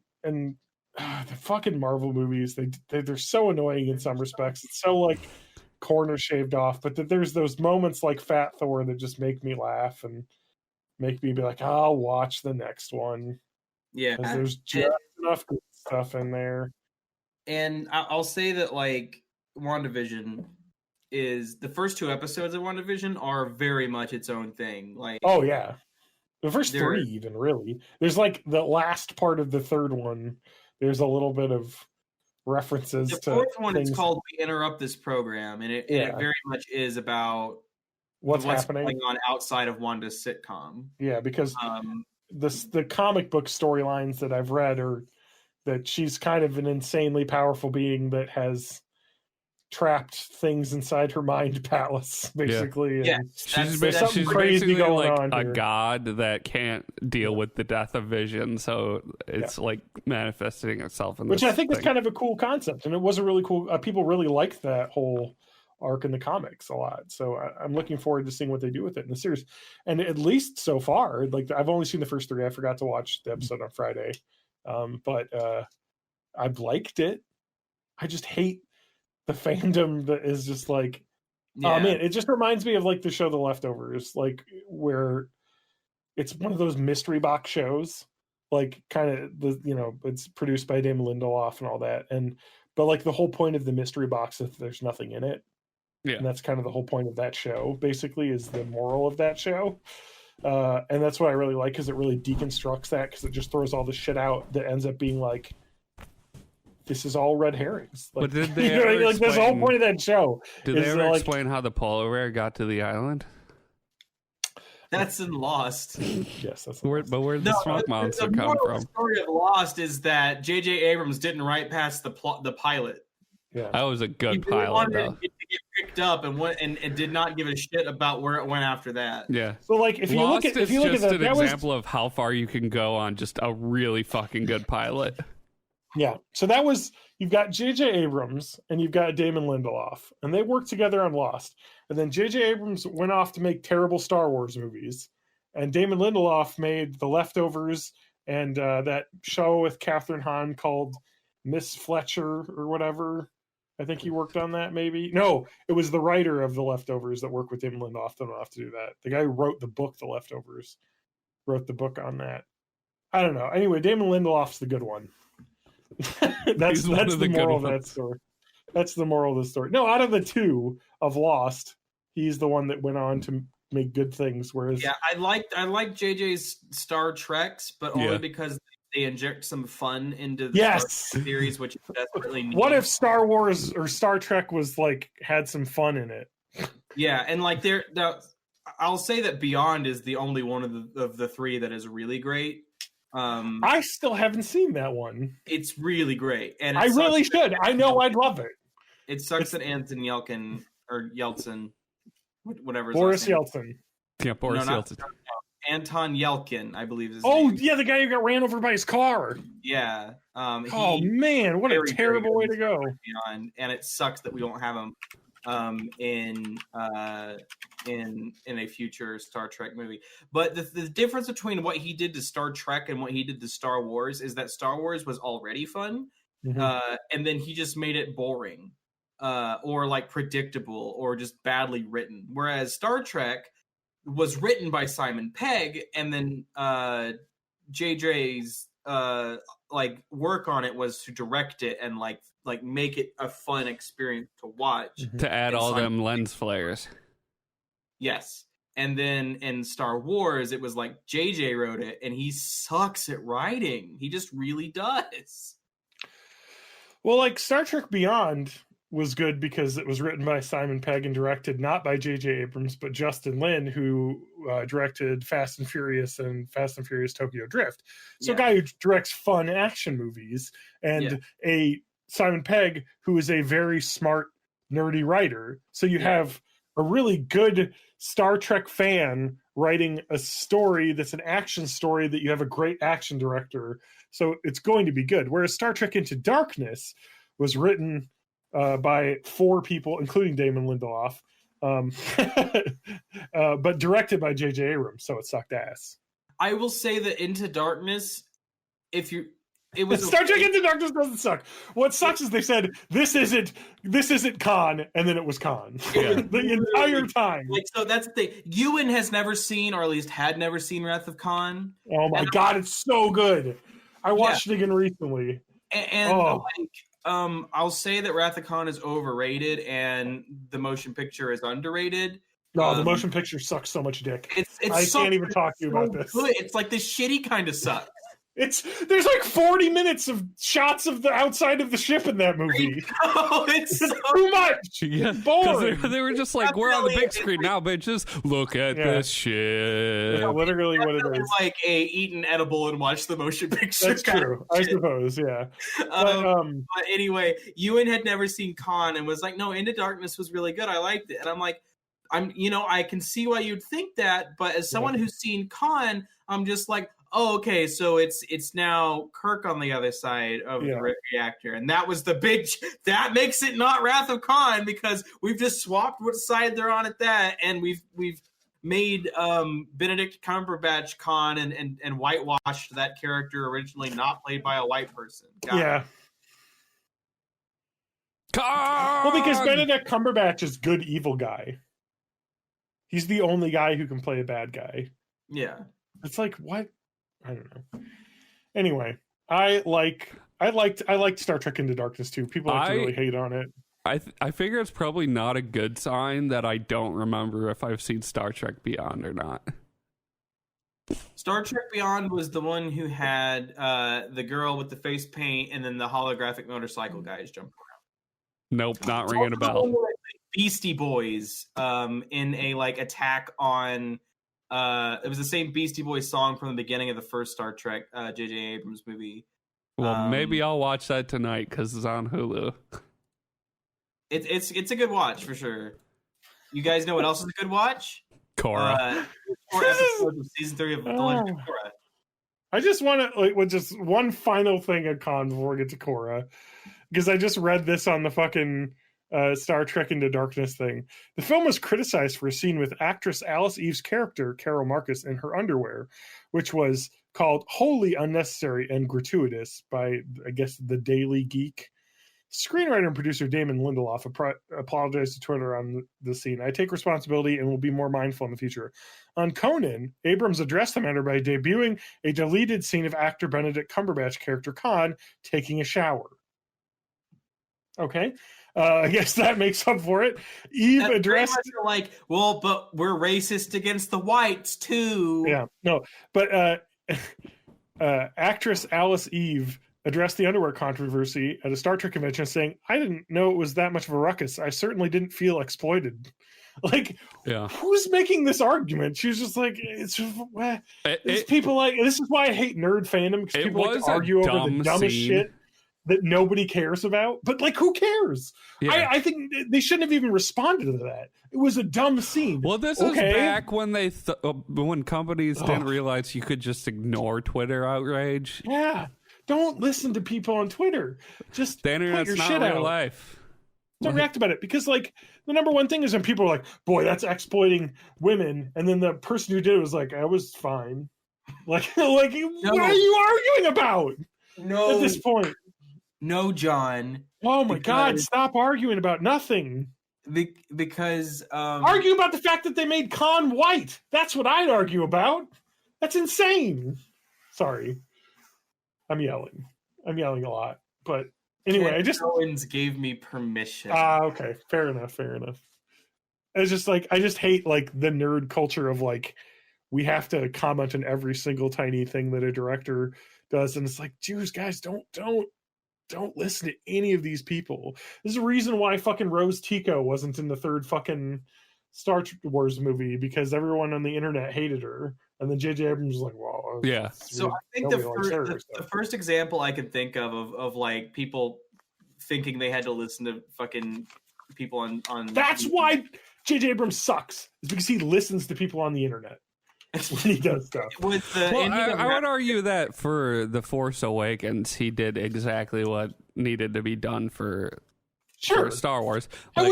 the fucking Marvel movies. They're so annoying in some respects. It's so like corner shaved off. But there's those moments like Fat Thor that just make me laugh and make me be like, I'll watch the next one. Yeah, there's just enough good stuff in there. And I'll say that like WandaVision is the first two episodes of WandaVision are very much its own thing. Like, oh yeah, the first three even really. There's like the last part of the third one. There's a little bit of references to the fourth one. Things. It's called "We Interrupt This Program," and it very much is about what's happening going on outside of Wanda's sitcom. Yeah, because the comic book storylines that I've read are that she's kind of an insanely powerful being that has trapped things inside her mind palace, basically. Yeah. And She's there's something she's crazy basically going like on a here. god that can't deal with the death of Vision, so it's like manifesting itself in which this I think thing. is kind of a cool concept, and it was a really cool. People really liked that whole arc in the comics a lot. So I'm looking forward to seeing what they do with it in the series. And at least so far, like I've only seen the first 3. I forgot to watch the episode on Friday, but I've liked it. I just hate the fandom that is just like, oh man, it just reminds me of like the show The Leftovers, like where it's one of those mystery box shows, like kind of it's produced by Damon Lindelof and all that, but like the whole point of the mystery box is there's nothing in it. Yeah. And that's kind of the whole point of that show, basically, is the moral of that show. And that's what I really like, because it really deconstructs that, because it just throws all the shit out that ends up being like, this is all red herrings. Like, But did they ever like that's the whole point of that show. Did they ever explain how the polar bear got to the island? That's in Lost. Yes, that's But where did the smoke monster come from? The story of Lost is that J.J. Abrams didn't write past the pilot. Yeah, that was a good he really pilot, wanted though. it to get picked up and did not give a shit about where it went after that. Yeah. So like, if you Lost look at is that, just an that example of how far you can go on just a really fucking good pilot. Yeah. So that was, you've got J.J. Abrams and you've got Damon Lindelof, and they worked together on Lost. And then J.J. Abrams went off to make terrible Star Wars movies, and Damon Lindelof made The Leftovers and that show with Catherine Hahn called Miss Fletcher or whatever. I think he worked on that, maybe. No, it was the writer of The Leftovers that worked with Damon Lindelof. Don't have to do that. The guy who wrote the book, The Leftovers, wrote the book on that. I don't know. Anyway, Damon Lindelof's the good one. that's the moral of that story. That's the moral of the story. No, out of the 2 of Lost, he's the one that went on to make good things. Whereas, I like JJ's Star Treks, but only because they inject some fun into the Star Trek series, which desperately needs. What if Star Wars or Star Trek was like had some fun in it? Yeah, and like I'll say that Beyond is the only one of the 3 that is really great. I still haven't seen that one. It's really great, and I really should. I know I'd love it. It sucks that Anton Yelkin or Yeltsin, whatever. Boris Yeltsin. Yeah, Boris Yeltsin. Anton Yelkin, I believe. Yeah, the guy who got ran over by his car. Yeah. Oh man, what a terrible way to go! Beyond, and it sucks that we don't have him in a future Star Trek movie. But the difference between what he did to Star Trek and what he did to Star Wars is that Star Wars was already fun, and then he just made it boring, or like predictable, or just badly written. Whereas Star Trek was written by Simon Pegg, and then JJ's like work on it was to direct it and like make it a fun experience to watch. To add all them lens flares. Yes. And then in Star Wars, it was like JJ wrote it, and he sucks at writing. He just really does. Well, like Star Trek Beyond was good because it was written by Simon Pegg and directed not by J.J. Abrams, but Justin Lin, who directed Fast and Furious and Fast and Furious Tokyo Drift. So a guy who directs fun action movies, and a Simon Pegg who is a very smart, nerdy writer. So you have a really good Star Trek fan writing a story that's an action story that you have a great action director. So it's going to be good. Whereas Star Trek Into Darkness was written by 4 people, including Damon Lindelof, but directed by J.J. Abrams, so it sucked ass. I will say that Into Darkness, it was Star Trek Into Darkness doesn't suck. What sucks is they said this isn't Khan, and then it was Khan the entire time. Like, so that's the thing. Ewan has never seen, or at least had never seen, Wrath of Khan. Oh my god, it's so good. I watched it again recently. I'll say that Wrath of Khan is overrated and the motion picture is underrated. No, the motion picture sucks so much dick. It's I can't even talk to you about this. Good. It's like this shitty kind of sucks. There's like 40 minutes of shots of the outside of the ship in that movie. Oh, it's so too much. Yeah, boring. They were just like, we're on the big screen now, bitches. Look at this shit. Yeah, literally what it is. Like eat an edible and watch the motion picture. That's true, I suppose. Yeah. But anyway, Ewan had never seen Con and was like, "No, Into Darkness was really good. I liked it." And I'm like, I can see why you'd think that, but as someone who's seen Con, I'm just like, oh, okay, so it's now Kirk on the other side of the reactor, and that was the big. That makes it not Wrath of Khan because we've just swapped what side they're on at that, and we've made Benedict Cumberbatch Khan and whitewashed that character originally not played by a white person. Got it. Well, because Benedict Cumberbatch is good evil guy. He's the only guy who can play a bad guy. Yeah, it's like what. I don't know. Anyway, I liked Star Trek Into Darkness too. People like to really hate on it. I figure it's probably not a good sign that I don't remember if I've seen Star Trek Beyond or not. Star Trek Beyond was the one who had the girl with the face paint and then the holographic motorcycle guys jumping around. Nope, not ringing a bell. Beastie Boys in a attack on. It was the same Beastie Boys song from the beginning of the first Star Trek J.J. Abrams movie. Well, maybe I'll watch that tonight because it's on Hulu. It's a good watch for sure. You guys know what else is a good watch? Korra. 4 episodes of season 3 of The Legend of Korra. I just want to with just one final thing at Con before we get to Korra, because I just read this on the fucking Star Trek Into Darkness thing. The film was criticized for a scene with actress Alice Eve's character, Carol Marcus, in her underwear, which was called wholly unnecessary and gratuitous by, I guess, the Daily Geek. Screenwriter and producer Damon Lindelof apologized to Twitter on the scene. I take responsibility and will be more mindful in the future. On Conan, Abrams addressed the matter by debuting a deleted scene of actor Benedict Cumberbatch character Khan taking a shower. Okay. I guess that makes up for it. Eve addressed well, but we're racist against the whites too. Yeah, no, but actress Alice Eve addressed the underwear controversy at a Star Trek convention, saying, "I didn't know it was that much of a ruckus. I certainly didn't feel exploited." Who's making this argument? She was just like, "It's people like this is why I hate nerd fandom because people like to argue over the dumbest shit that nobody cares about." But who cares? Yeah. I think they shouldn't have even responded to that. It was a dumb scene. Well, this is back when when companies didn't realize you could just ignore Twitter outrage. Yeah, don't listen to people on Twitter. Just the internet's your not shit real out. Life. Don't react about it because the number one thing is when people are like, "Boy, that's exploiting women," and then the person who did it was like, "I was fine." What are you arguing about? No, at this point. No, John. Oh my God! Stop arguing about nothing. Because argue about the fact that they made Khan white. That's what I'd argue about. That's insane. Sorry, I'm yelling a lot. But anyway, Owens gave me permission. Okay, fair enough. It's just I just hate the nerd culture of we have to comment on every single tiny thing that a director does, and it's Jews, guys, don't listen to any of these people. There's a reason why fucking Rose Tico wasn't in the third fucking Star Wars movie, because everyone on the internet hated her. And then J.J. Abrams was like, well, yeah. So I think the first example I could think of people thinking they had to listen to fucking people on That's why J.J. Abrams sucks, is because he listens to people on the internet. When he does stuff. I would argue that for The Force Awakens, he did exactly what needed to be done for Star Wars. I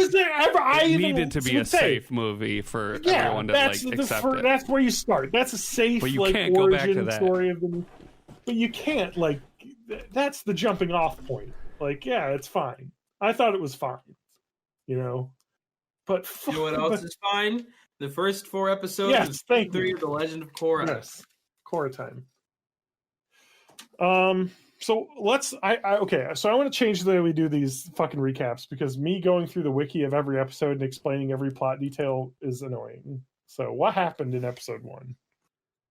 needed to be a safe movie for everyone to accept it. That's where you start. That's a safe, but you can't go back to that story of the. But you can't that's the jumping off point. It's fine. I thought it was fine, But you know what else is fine? The first 4 episodes of season 3 of The Legend of Korra. Yes, Korra time. So let's. So I want to change the way we do these fucking recaps, because me going through the wiki of every episode and explaining every plot detail is annoying. So what happened in episode 1?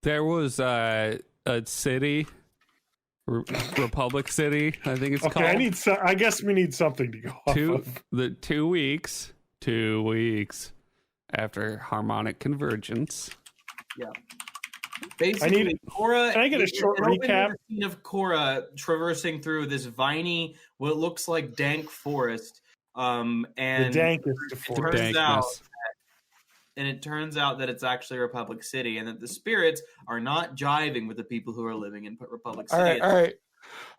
There was a city Republic City, I think it's Okay, called. I guess we need something to go off of. 2 weeks. 2 weeks after harmonic convergence. Yeah. Basically, Korra. Can I get a short recap? The scene of Korra traversing through this viney, what looks like dank forest. And the dankest forest. It turns out that it's actually Republic City, and that the spirits are not jiving with the people who are living in Republic City. All right.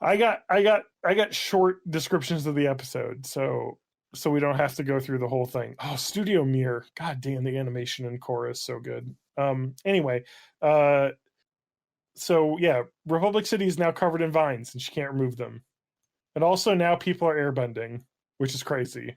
I got short descriptions of the episode, so we don't have to go through the whole thing. Oh, Studio Mirror. God damn, the animation in Korra is so good. Anyway, so yeah, Republic City is now covered in vines, and she can't remove them. And also now people are airbending, which is crazy.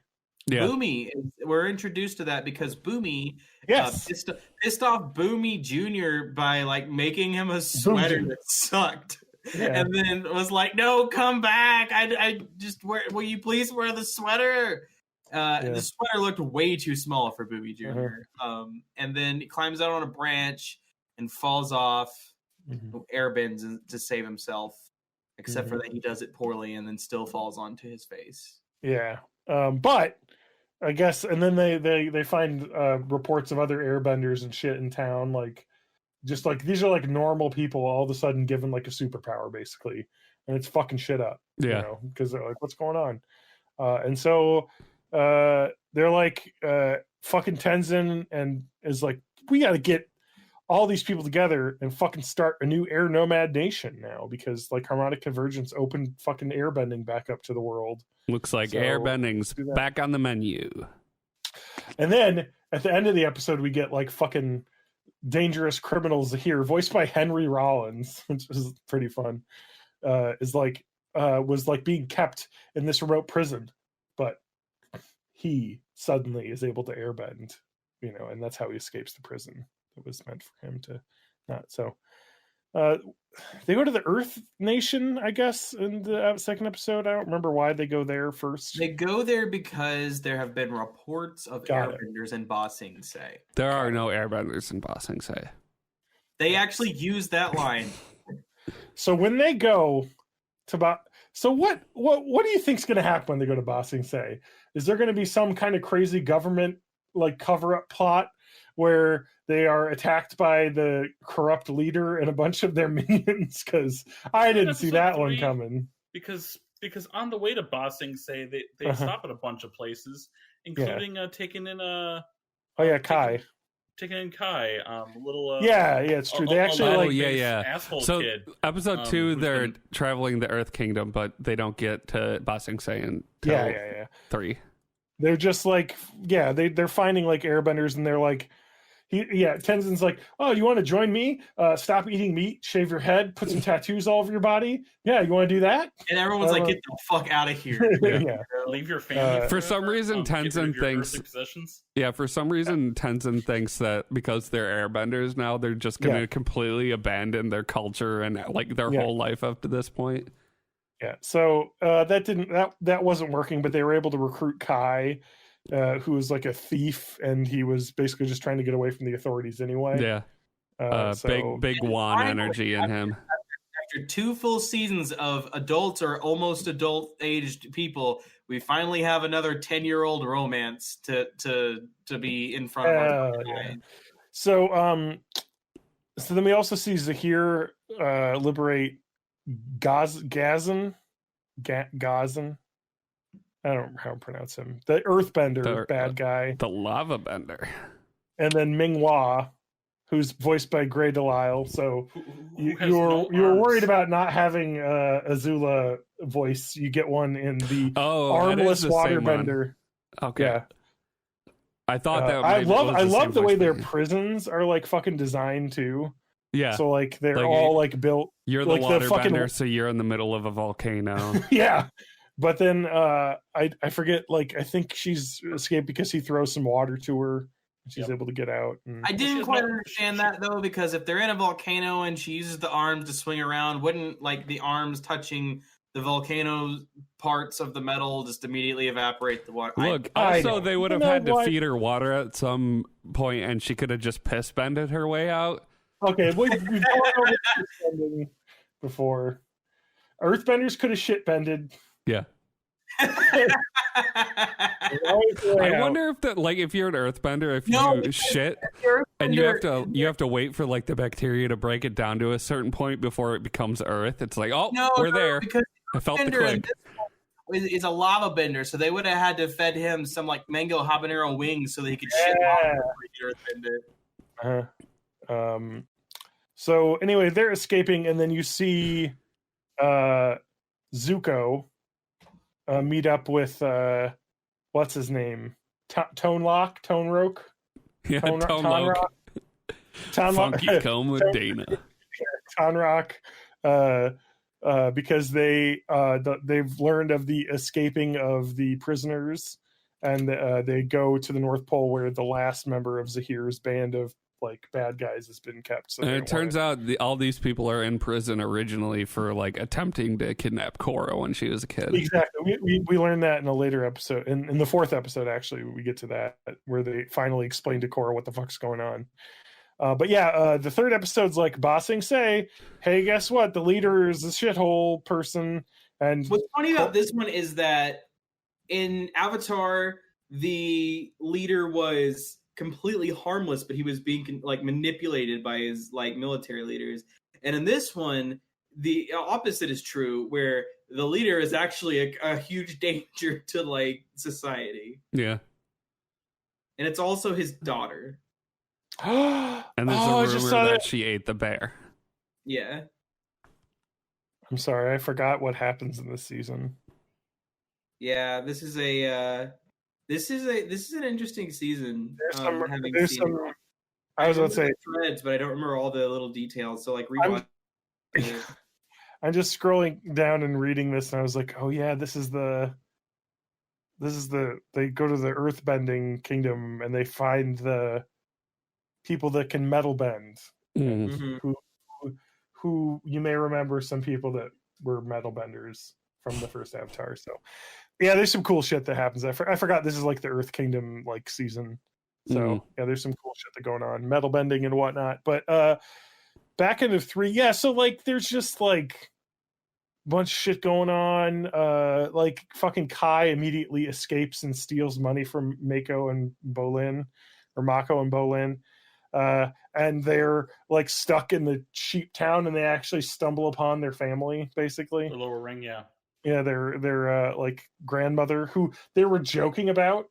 Yeah. Boomy, we're introduced to that because Boomy pissed off Boomy Jr. by like making him a sweater that sucked. Yeah. And then was like, no, come back. I just will you please wear the sweater? The sweater looked way too small for Boomy Jr. And then he climbs out on a branch and falls off, airbends to save himself, except for that he does it poorly and then still falls onto his face. Yeah. But I guess, and then they find reports of other airbenders and shit in town, like just like these are like normal people all of a sudden given like a superpower basically, and it's fucking shit up. Yeah, because they're like, what's going on? And so they're like fucking Tenzin and is like, we got to get all these people together and fucking start a new air nomad nation now, because like harmonic convergence opened fucking airbending back up to the world. Looks like airbending's back on the menu. And then at the end of the episode, we get like fucking dangerous criminals here, voiced by Henry Rollins, which is pretty fun. Was like being kept in this remote prison, but he suddenly is able to airbend, and that's how he escapes the prison. It was meant for him to not. So they go to the Earth Nation, I guess, in the second episode. I don't remember why they go there first. They go there because there have been reports of airbenders in Ba Sing Se. There are no airbenders in Ba Sing Se. They actually use that line. So when they go to so what do you think's going to happen when they go to Ba Sing Se? Is there going to be some kind of crazy government like cover-up plot where they are attacked by the corrupt leader and a bunch of their minions? Because I didn't see that one coming. Because on the way to Ba Sing Se, they stop at a bunch of places, including taking in Kai. Taking in Kai, little. It's true. They actually asshole so kid. Episode 2, they're traveling the Earth Kingdom, but they don't get to Ba Sing Se until 3. They're just like, they're finding like airbenders, and they're like, Tenzin's like, oh, you want to join me? Stop eating meat, shave your head, put some tattoos all over your body. Yeah, you want to do that? And everyone's like, get the fuck out of here. Leave your family. For some reason, Tenzin thinks. Yeah, for some reason, Tenzin thinks that because they're airbenders now, they're just going to completely abandon their culture and like their whole life up to this point. Yeah, so that wasn't working, but they were able to recruit Kai, who was like a thief, and he was basically just trying to get away from the authorities anyway. Yeah, big Juan energy in him. After 2 full seasons of adults or almost adult-aged people, we finally have another 10-year-old romance to be in front of our eyes. So then we also see Zahir liberate Gazan. I don't know how to pronounce him. The Earthbender bad guy. The Lava Bender. And then Ming-Hua, who's voiced by Grey Delisle. So you were worried about not having Azula voice. You get one in the armless waterbender. Okay. Yeah. I thought that I love the way their prisons are like fucking designed too. Yeah. So like they're all like built. You're the waterbender, so you're in the middle of a volcano. Yeah. But then I forget, like I think she's escaped because he throws some water to her and she's able to get out. I didn't quite understand that though, because if they're in a volcano and she uses the arms to swing around, wouldn't like the arms touching the volcano parts of the metal just immediately evaporate the water? Look, also they would have had to feed her water at some point, and she could have just piss bended her way out. Okay, we've gone over before. Earthbenders could have shit-bended. Yeah. Always the way I out. wonder if that, like, if you're an earthbender, if No, you because shit Earthbender- and you have to wait for like the bacteria to break it down to a certain point before it becomes earth. It's like, oh, we're there. Because I felt the Earthbender in click. this one is a lava bender, so they would have had to fed him some like mango habanero wings so that he could shit lava before he could earthbender. So anyway, they're escaping, and then you see Zuko meet up with what's his name? Tone Roke? Yeah, Tonrock. Funky Comb with Dana. Tonrock, because they've learned of the escaping of the prisoners, and they go to the North Pole where the last member of Zahir's band of like bad guys has been kept. So and it turns out all these people are in prison originally for like attempting to kidnap Korra when she was a kid. Exactly. We learned that in a later episode. In the 4th episode, actually, we get to that where they finally explain to Korra what the fuck's going on. But yeah, the 3rd episode's like Ba Sing Se, hey, guess what? The leader is a shithole person. And what's funny about this one is that in Avatar, the leader was completely harmless, but he was being like manipulated by his like military leaders. And in this one, the opposite is true, where the leader is actually a huge danger to like society. Yeah. And it's also his daughter. And there's a rumor that she ate the bear. Yeah. I'm sorry, I forgot what happens in this season. Yeah, this is an interesting season. There's some. It. I was about to say threads, but I don't remember all the little details. So like, rewatch. I'm just scrolling down and reading this, and I was like, oh yeah, this is the. They go to the Earthbending Kingdom, and they find the people that can metal bend. Mm-hmm. Who you may remember some people that were metal benders from the first Avatar. So yeah, there's some cool shit that happens. I forgot this is like the Earth Kingdom like season. So yeah, there's some cool shit that going on, metal bending and whatnot. But back into 3, yeah. So like, there's just like a bunch of shit going on. Like fucking Kai immediately escapes and steals money from Mako and Bolin. And they're like stuck in the sheep town, and they actually stumble upon their family, basically. The lower ring, yeah. Yeah, their like grandmother, who they were joking about,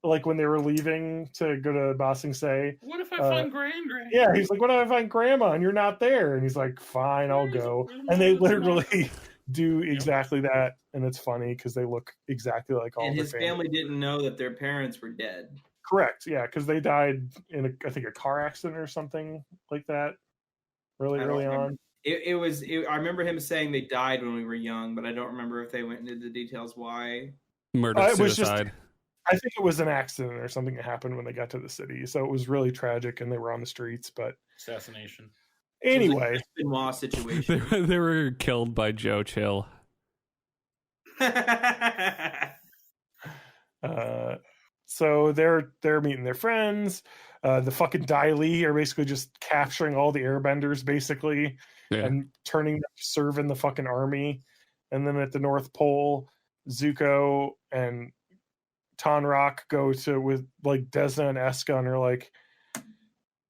like when they were leaving to go to Ba Sing Se. What if I find Gran? Yeah, he's like, what if I find Grandma and you're not there? And he's like, fine, I'll go. And they literally do exactly that, and it's funny because they look exactly like all. And their his family didn't know that their parents were dead. Correct. Yeah, because they died in I think a car accident or something like that. Really early on. I remember him saying they died when we were young, but I don't remember if they went into the details why. Murder suicide. I think it was an accident or something that happened when they got to the city. So it was really tragic, and they were on the streets. But assassination. Anyway, it was a Benoit situation. They were killed by Joe Chill. So they're meeting their friends. The fucking Dai Li are basically just capturing all the airbenders, basically, and turning them to serve in the fucking army. And then at the North Pole, Zuko and Tonrock go with like Desna and Eska, and are like,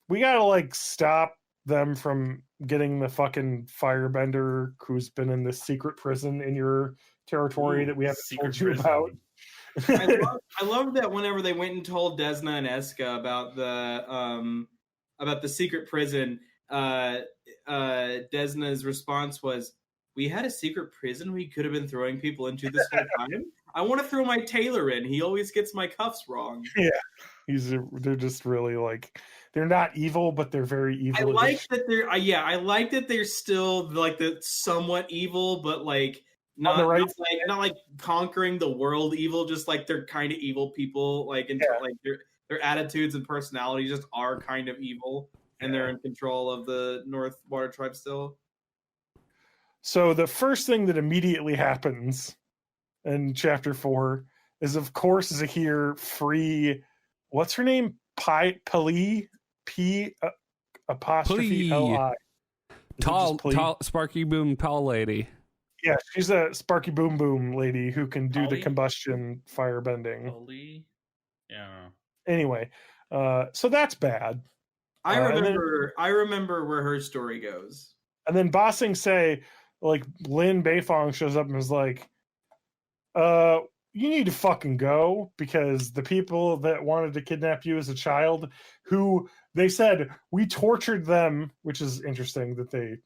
we gotta like stop them from getting the fucking firebender who's been in this secret prison in your territory that we haven't told you about. I love that whenever they went and told Desna and Eska about the secret prison, Desna's response was, "We had a secret prison we could have been throwing people into this whole time. I want to throw my tailor in. He always gets my cuffs wrong." Yeah, they're just really like, they're not evil, but they're very evil. I like that they're still like the somewhat evil, but like. Not like conquering the world evil, just like they're kind of evil people, like like their attitudes and personalities just are kind of evil, and they're in control of the North Water Tribe still. So the first thing that immediately happens in chapter 4 is, of course, Zahir free. What's her name? Pali? P''Li. Tall, Sparky Boom, tall lady. Yeah, she's a Sparky Boom Boom lady who can do the Holly? combustion firebending. Holy, yeah. Anyway, so that's bad. I remember where her story goes. And then Bossing say, like, Lin Beifong shows up and is like, you need to fucking go, because the people that wanted to kidnap you as a child, who they said we tortured them, which is interesting that they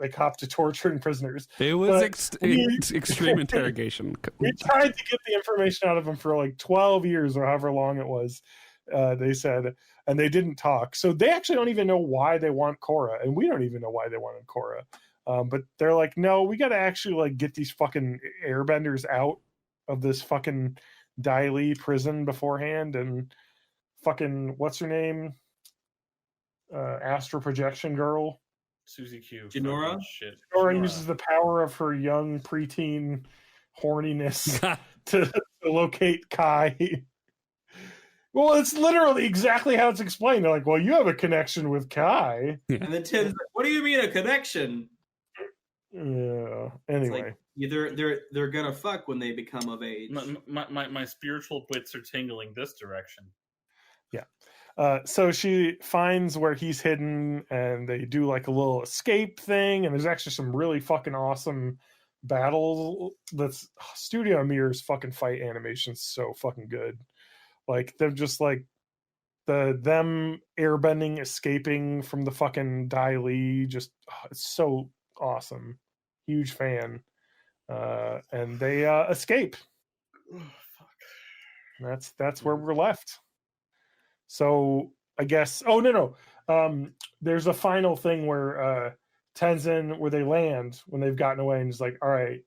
cop to torturing prisoners. It was extreme interrogation. We tried to get the information out of them for like 12 years or however long it was, they said, and they didn't talk. So they actually don't even know why they want Korra, and we don't even know why they wanted Korra. But they're like, no, we got to actually like get these fucking airbenders out of this fucking Dai Li prison beforehand, and fucking what's her name? Astral projection girl. Susie Q. Jinora? Shit. Jinora uses the power of her young preteen horniness to locate Kai. Well, it's literally exactly how it's explained. They're like, well, you have a connection with Kai. And then Tim's like, what do you mean a connection? Yeah. Anyway. They're gonna fuck when they become of age. My spiritual wits are tingling this direction. Yeah. So she finds where he's hidden, and they do like a little escape thing, and there's actually some really fucking awesome battles. That's Studio Mirror's fucking fight animation's so fucking good. Like, they're just like them airbending, escaping from the fucking Dai Li, just it's so awesome. Huge fan. And they escape. Oh, fuck. That's where we're left. So I guess there's a final thing where Tenzin, where they land when they've gotten away, and is like, all right,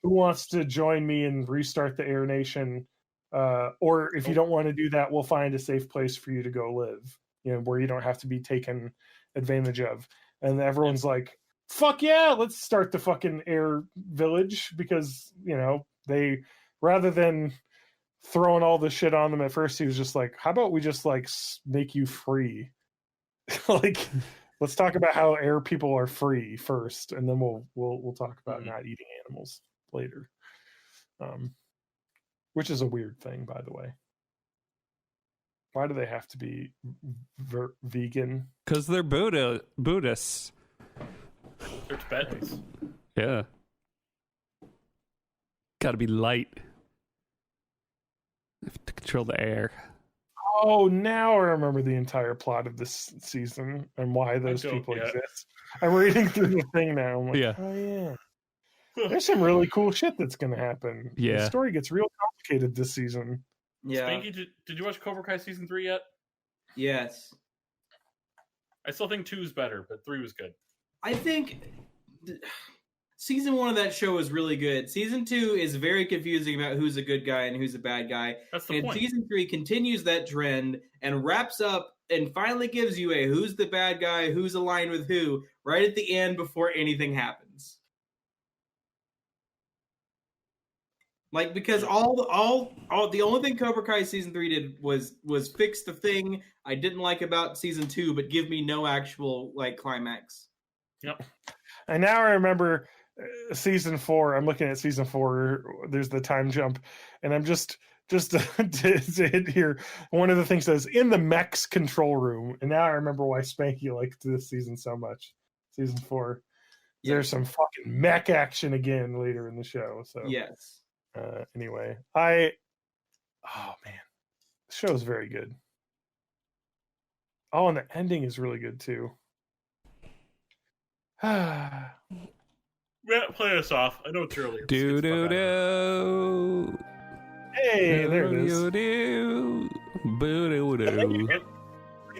who wants to join me and restart the Air Nation? Or if you don't want to do that, we'll find a safe place for you to go live, where you don't have to be taken advantage of. And everyone's like, fuck yeah, let's start the fucking air village, because, they, rather than throwing all the shit on them at first, he was just like, how about we just like make you free? Like, let's talk about how air people are free first, and then we'll talk about not eating animals later. Which is a weird thing, by the way. Why do they have to be vegan? Because they're Buddhists. They're Tibetans. Yeah. Gotta be light. Have to control the air. Oh, now I remember the entire plot of this season and why those people exist. I'm reading through the thing now. I'm like, oh yeah. There's some really cool shit that's going to happen. Yeah. The story gets real complicated this season. Yeah. Spanky, did you watch Cobra Kai season 3 yet? Yes. I still think 2 is better, but 3 was good. I think season 1 of that show is really good. Season 2 is very confusing about who's a good guy and who's a bad guy. That's the point. Season 3 continues that trend and wraps up and finally gives you a who's the bad guy, who's aligned with who, right at the end before anything happens. Like, because all the only thing Cobra Kai season 3 did was fix the thing I didn't like about season 2, but give me no actual like climax. Yep. And now I remember season 4. I'm looking at season 4. There's the time jump, and I'm just to hit here. One of the things says in the mech's control room, and now I remember why Spanky liked this season so much. Season 4. Yeah. There's some fucking mech action again later in the show. So yes. Anyway, the show's very good. Oh, and the ending is really good too. Yeah, play us off. I know it's early. Do. Hey, there it is. Read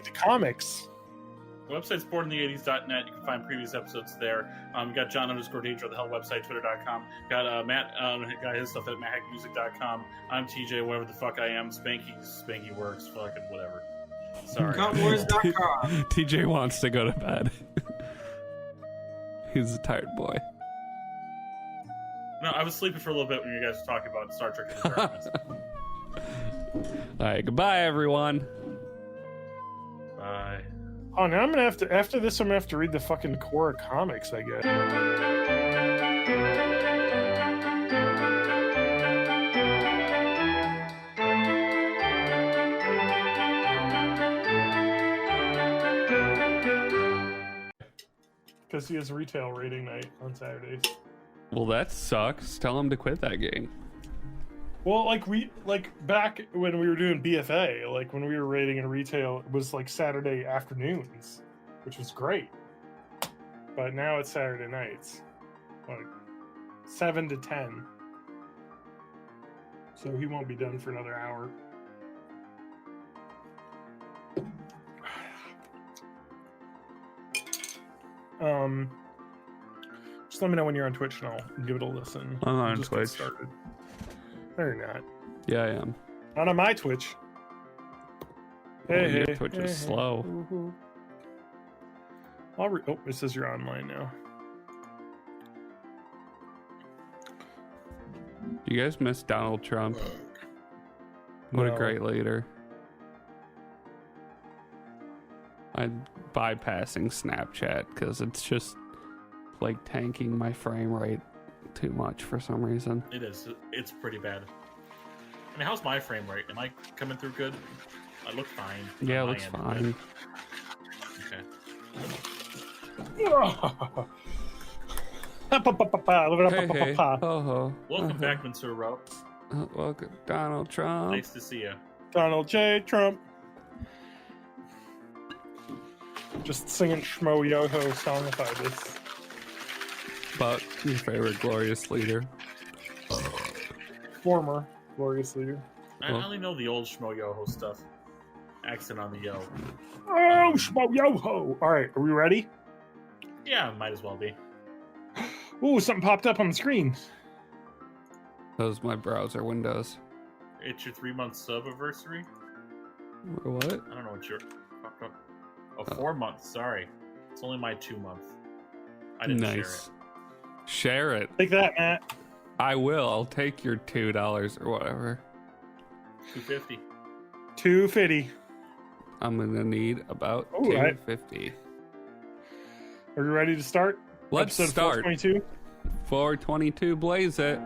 the comics. The website's bornintheeighties.net. You can find previous episodes there. You got John_Danger, the Hell website, twitter.com. Got Matt, got his stuff at matthackmusic.com. I'm TJ, whatever the fuck I am. Spanky works, fucking whatever. Sorry. Cottonwars.com. TJ wants to go to bed. He's a tired boy. No, I was sleeping for a little bit when you guys were talking about Star Trek Into Darkness. Alright, goodbye everyone. Bye. Oh, now I'm gonna have to. After this, I'm gonna have to read the fucking Korra comics, I guess. because he has retail rating night on Saturdays. Well, that sucks. Tell him to quit that game. Well, like back when we were doing BFA, like when we were rating in retail, it was like Saturday afternoons, which was great. But now it's Saturday nights, like 7 to 10. So he won't be done for another hour. Just let me know when you're on Twitch and I'll give it a listen. I'm on Just Twitch. get started. No, you're not. Yeah, I am. Not on my Twitch. Well, your Twitch is slow. Woo-hoo. Oh, it says you're online now. You guys miss Donald Trump? What a No. great leader. I'm bypassing Snapchat because it's just like tanking my frame rate too much for some reason. It is. It's pretty bad. I mean, how's my frame rate? Am I coming through good? I look fine. Yeah, it on my looks end. fine. Okay. Hey, hey. Oh, Welcome back, Mansuro. welcome, Donald Trump. Nice to see you. Donald J. Trump. Just singing Schmo Yoho songify this. About your favorite glorious leader. Former glorious leader. I only know the old Schmo Yoho stuff. Accent on the yo. Oh, Schmo Yoho! Alright, are we ready? Yeah, might as well be. Ooh, something popped up on the screen. Those my browser windows. It's your 3-month sub-anniversary? What? I don't know what your... Oh, 4 months, sorry. It's only my 2-month. I didn't Nice. Share it. Take that, Matt. I will. I'll take your $2 or whatever. share it. $2.50. 250. I'm gonna need about All right. $2.50. Are you ready to start? Let's Episode start. 422? 422, blaze it.